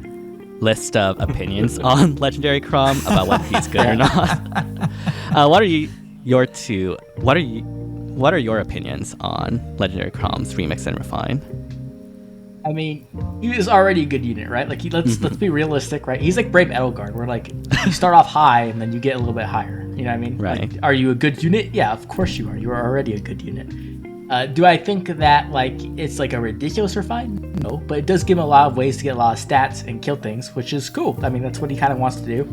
list of opinions on Legendary Chrom about whether he's good or not. What are your opinions on Legendary Chrom's remix and refine? I mean, he was already a good unit, right? Like, let's be realistic, right? He's like Brave Edelgard, where like you start off high and then you get a little bit higher. You know what I mean? Right. Like, are you a good unit? Yeah, of course you are. You are already a good unit. Do I think that like it's like a ridiculous refine? No, but it does give him a lot of ways to get a lot of stats and kill things, which is cool. I mean, that's what he kind of wants to do.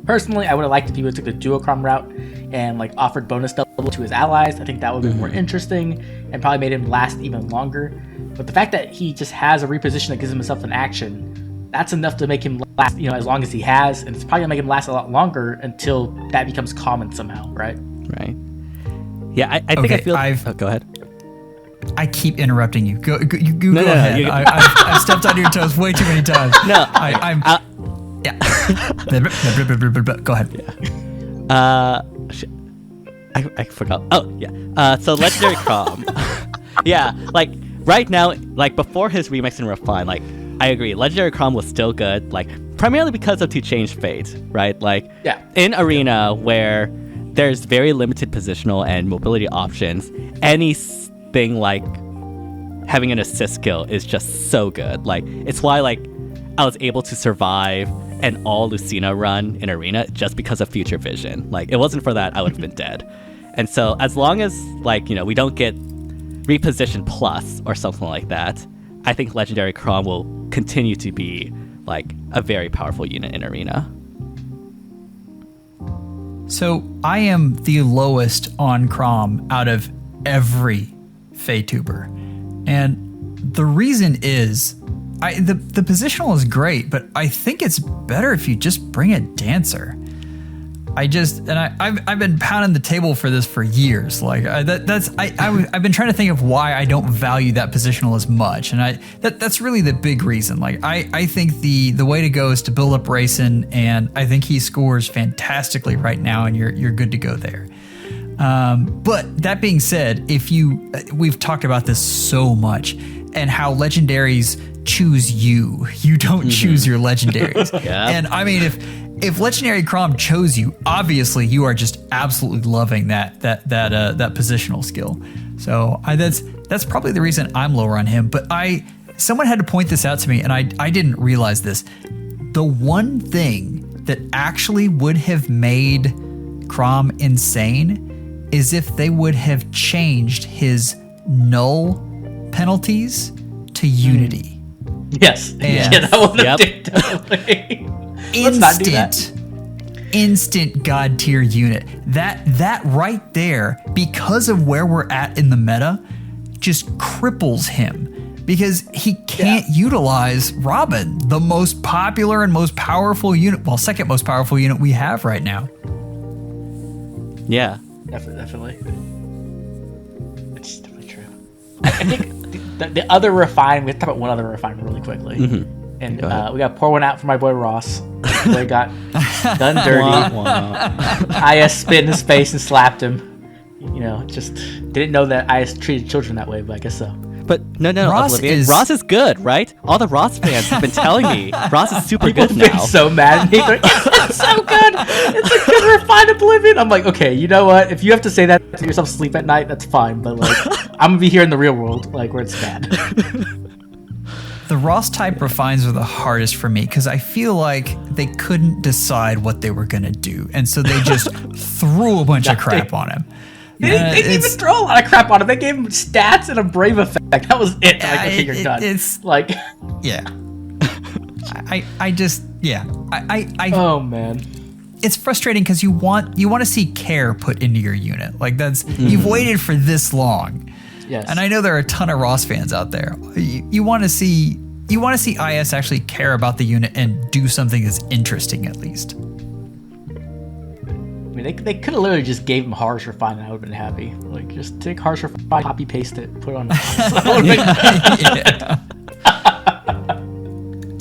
Personally, I would have liked if he would have took the duochrome route and like offered bonus double to his allies. I think that would have been more interesting and probably made him last even longer. But the fact that he just has a reposition that gives himself an action, that's enough to make him last, as long as he has, and it's probably gonna make him last a lot longer until that becomes common somehow, right? Right. Yeah, I think I feel. Go ahead. I keep interrupting you. Go No, ahead. I've stepped on your toes way too many times. No, I'm. Yeah. Go ahead. Yeah. I forgot. Oh, yeah. So Legendary Chrom. Yeah, like right now, like before his remix and refine, like I agree, Legendary Chrom was still good, like primarily because of To Change Fate, right? Like in Arena where there's very limited positional and mobility options, anything like having an assist skill is just so good. Like it's why like I was able to survive an all Lucina run in Arena just because of Future Vision. Like it wasn't for that, I would have been dead. And so as long as like, we don't get Reposition Plus or something like that, I think Legendary Chrom will continue to be like a very powerful unit in Arena. So I am the lowest on Chrom out of every FEHtuber. And the reason is the positional is great, but I think it's better if you just bring a dancer. I've been pounding the table for this for years. Like I've been trying to think of why I don't value that positional as much, and that's really the big reason. Like I think the way to go is to build up Rayson, and I think he scores fantastically right now, and you're good to go there. But that being said, we've talked about this so much, and how legendaries choose you don't choose your legendaries. And I mean, if Legendary Chrom chose you, obviously you are just absolutely loving that positional skill. So that's probably the reason I'm lower on him. But someone had to point this out to me, and I didn't realize this. The one thing that actually would have made Chrom insane is if they would have changed his null penalties to Unity. Yes. Yeah, that would have totally. Instant god tier unit. That right there, because of where we're at in the meta, just cripples him, because he can't utilize Robin, the most popular and most powerful unit, second most powerful unit we have right now. Yeah, definitely. It's definitely true. I think the other refine, we have to talk about one other refine really quickly. And we got to pour one out for my boy Ross. Boy got done dirty. IS spit in his face and slapped him. Just didn't know that IS treated children that way, but I guess so. But no, Ross is good, right? All the Ross fans have been telling me Ross is super good now. People so mad at me. They're like, it's so good. It's a good refined Oblivion. I'm like, okay, you know what? If you have to say that to yourself sleep at night, that's fine. But like, I'm gonna be here in the real world, like where it's bad. The Ross type refines are the hardest for me, because I feel like they couldn't decide what they were gonna do, and so they just threw a bunch of crap on him. They didn't even throw a lot of crap on him. They gave him stats and a brave effect. That was it. Like, okay, you're done. It's like, yeah. I oh man. it's frustrating because you want to see care put into your unit. Like you've waited for this long. Yes. And I know there are a ton of Ross fans out there. You want to see IS actually care about the unit and do something that's interesting at least. I mean, they could have literally just gave him Harsh Refine and I would have been happy. Like, just take Harsh Refine, copy paste it, put it on.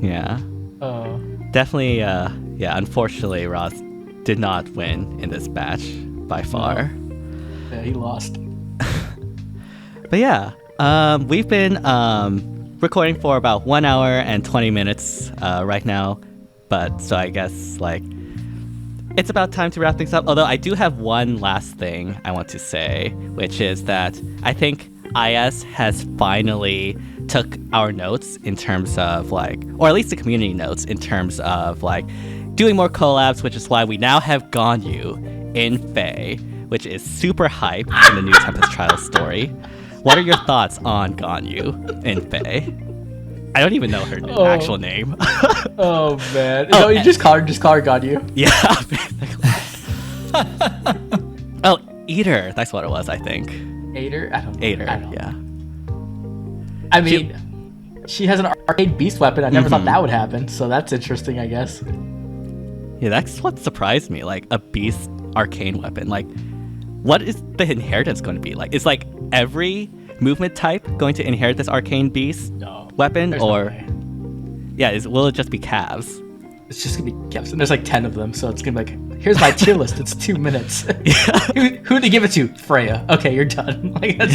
Yeah. Definitely. Unfortunately, Ross did not win in this match by far. Yeah, he lost. But yeah, we've been recording for about 1 hour and 20 minutes right now. But so I guess it's about time to wrap things up. Although I do have one last thing I want to say, which is that I think IS has finally took our notes in terms of or at least the community notes in terms of doing more collabs, which is why we now have Ganyu in FEH, which is super hype in the new Tempest Trial story. What are your thoughts on Ganyu in FEH? I don't even know her actual name. Oh man! No, you just call her Ganyu. Yeah. Oh, Eater. That's what it was, I think. Ader? I don't know. Ader, yeah. I mean, she has an arcane beast weapon. I never thought that would happen, so that's interesting, I guess. Yeah, that's what surprised me. A beast arcane weapon. What is the inheritance going to be? Is every movement type going to inherit this arcane beast weapon? Or will it just be calves? It's just gonna be calves, and there's 10 of them, so it's gonna be here's my tier list. It's 2 minutes. Who to give it to? Freya. Okay, you're done. That's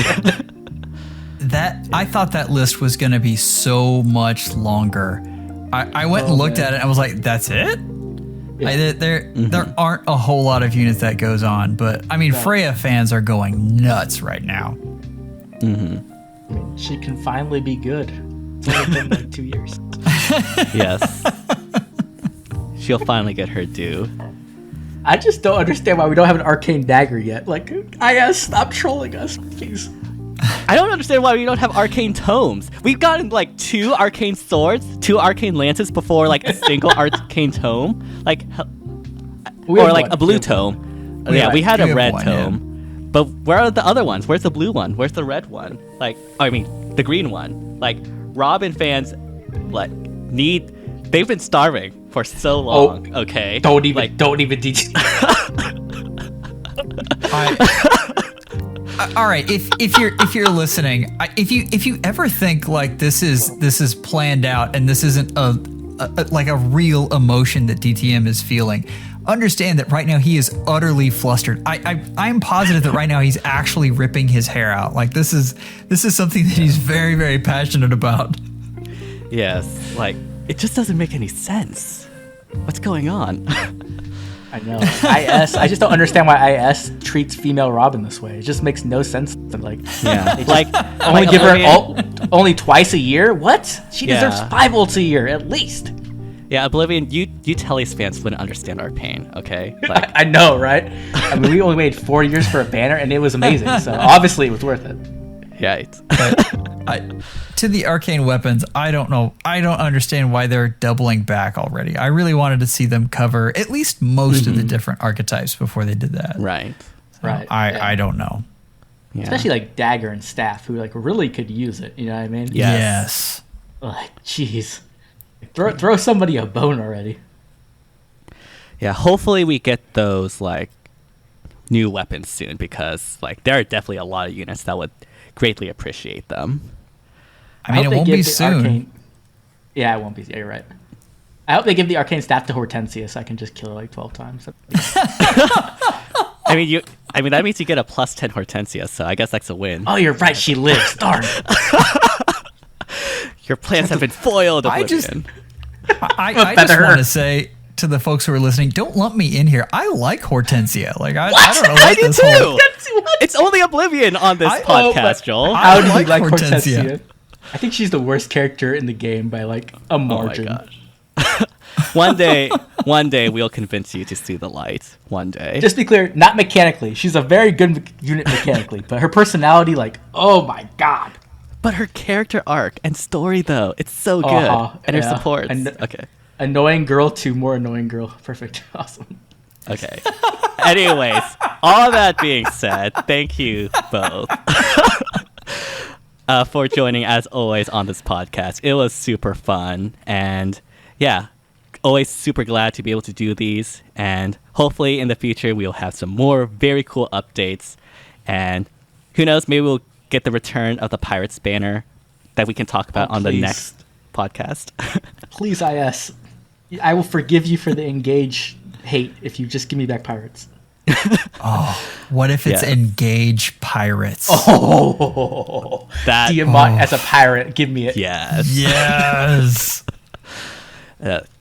it. I thought that list was gonna be so much longer. I went and looked at it and I was like, that's it? Yeah. There aren't a whole lot of units that goes on, but I mean, Freya fans are going nuts right now. I mean, she can finally be good. It's only been 2 years. Yes. She'll finally get her due. I just don't understand why we don't have an arcane dagger yet. Stop trolling us, please. I don't understand why we don't have arcane tomes. We've gotten 2 arcane swords, 2 arcane lances before a single arcane tome. Or a blue tome. We had a red tome. Yeah. But where are the other ones? Where's the blue one? Where's the red one? The green one. Robin fans they've been starving for so long. Okay. Don't even teach. All right, if you're listening, if you ever think this is planned out and this isn't a real emotion that DTM is feeling, understand that right now he is utterly flustered. I'm positive that right now he's actually ripping his hair out. This is something that he's very, very passionate about. Yes, it just doesn't make any sense. What's going on? I know. I just don't understand why IS treats female Robin this way. It just makes no sense. Only give her only twice a year? What? She deserves 5 ults a year at least. Yeah, Oblivion, you Telly's fans wouldn't understand our pain, okay? I know, right? I mean, we only waited 4 years for a banner, and it was amazing. So obviously, it was worth it. Right. To the arcane weapons, I don't know. I don't understand why they're doubling back already. I really wanted to see them cover at least most of the different archetypes before they did that. Right. So I don't know. Yeah. Especially Dagger and Staff, who really could use it. You know what I mean? Yes. Jeez. Throw somebody a bone already. Yeah, hopefully we get those new weapons soon, because there are definitely a lot of units that would greatly appreciate them. I mean, it won't be soon. Yeah, it won't be. Yeah, you're right. I hope they give the arcane staff to Hortensia so I can just kill her 12 times. I mean, that means you get a +10 Hortensia, so I guess that's a win. Oh, you're right. She lives. Darn. Your plans have been foiled. I just want to say to the folks who are listening, don't lump me in here. I like Hortensia. I don't know what this whole... It's only Oblivion on this podcast, Joel. How do you like Hortensia? I think she's the worst character in the game by a margin. Oh my gosh. One day we'll convince you to see the light. One day. Just be clear, not mechanically. She's a very good unit mechanically, but her personality, oh my god. But her character arc and story, though, it's so good. And her support. Okay. Annoying girl to more annoying girl. Perfect. Awesome. Okay. Anyways, all that being said, thank you both for joining as always on this podcast. It was super fun, and yeah, always super glad to be able to do these. And hopefully in the future we'll have some more very cool updates, and who knows, maybe we'll get the return of the Pirates banner that we can talk about on the next podcast. Please, IS. I will forgive you for the Engage hate if you just give me back Pirates. What if it's Engage Pirates? That Diamant as a pirate, give me it. Yes.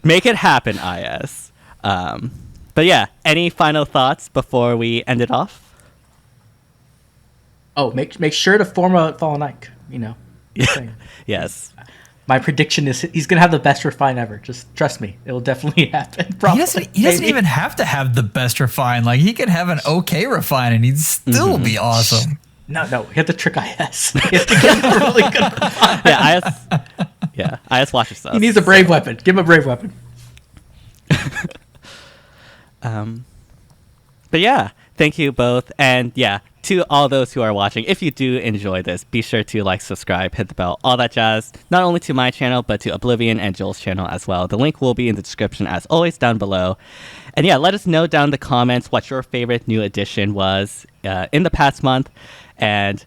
Make it happen, IS. But yeah, any final thoughts before we end it off? Make sure to form a Fallen Ike, Yes. My prediction is he's going to have the best refine ever. Just trust me. It will definitely happen. He doesn't even have to have the best refine. Like, he could have an okay refine and he'd still be awesome. No. He had to trick IS. He has to get a really good refine. IS watch yourself. He needs a brave weapon. Give him a brave weapon. But yeah, thank you both. And yeah, to all those who are watching, if you do enjoy this, be sure to like, subscribe, hit the bell, all that jazz. Not only to my channel, but to Oblivion and Joel's channel as well. The link will be in the description as always down below. And yeah, let us know down in the comments what your favorite new addition was in the past month, and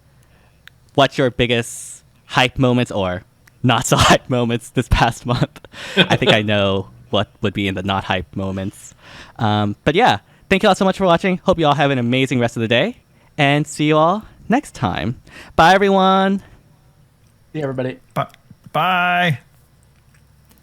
what your biggest hype moments or not so hype moments this past month. I think I know what would be in the not hype moments. But yeah, thank you all so much for watching. Hope you all have an amazing rest of the day. And see you all next time. Bye, everyone. See everybody. Bye.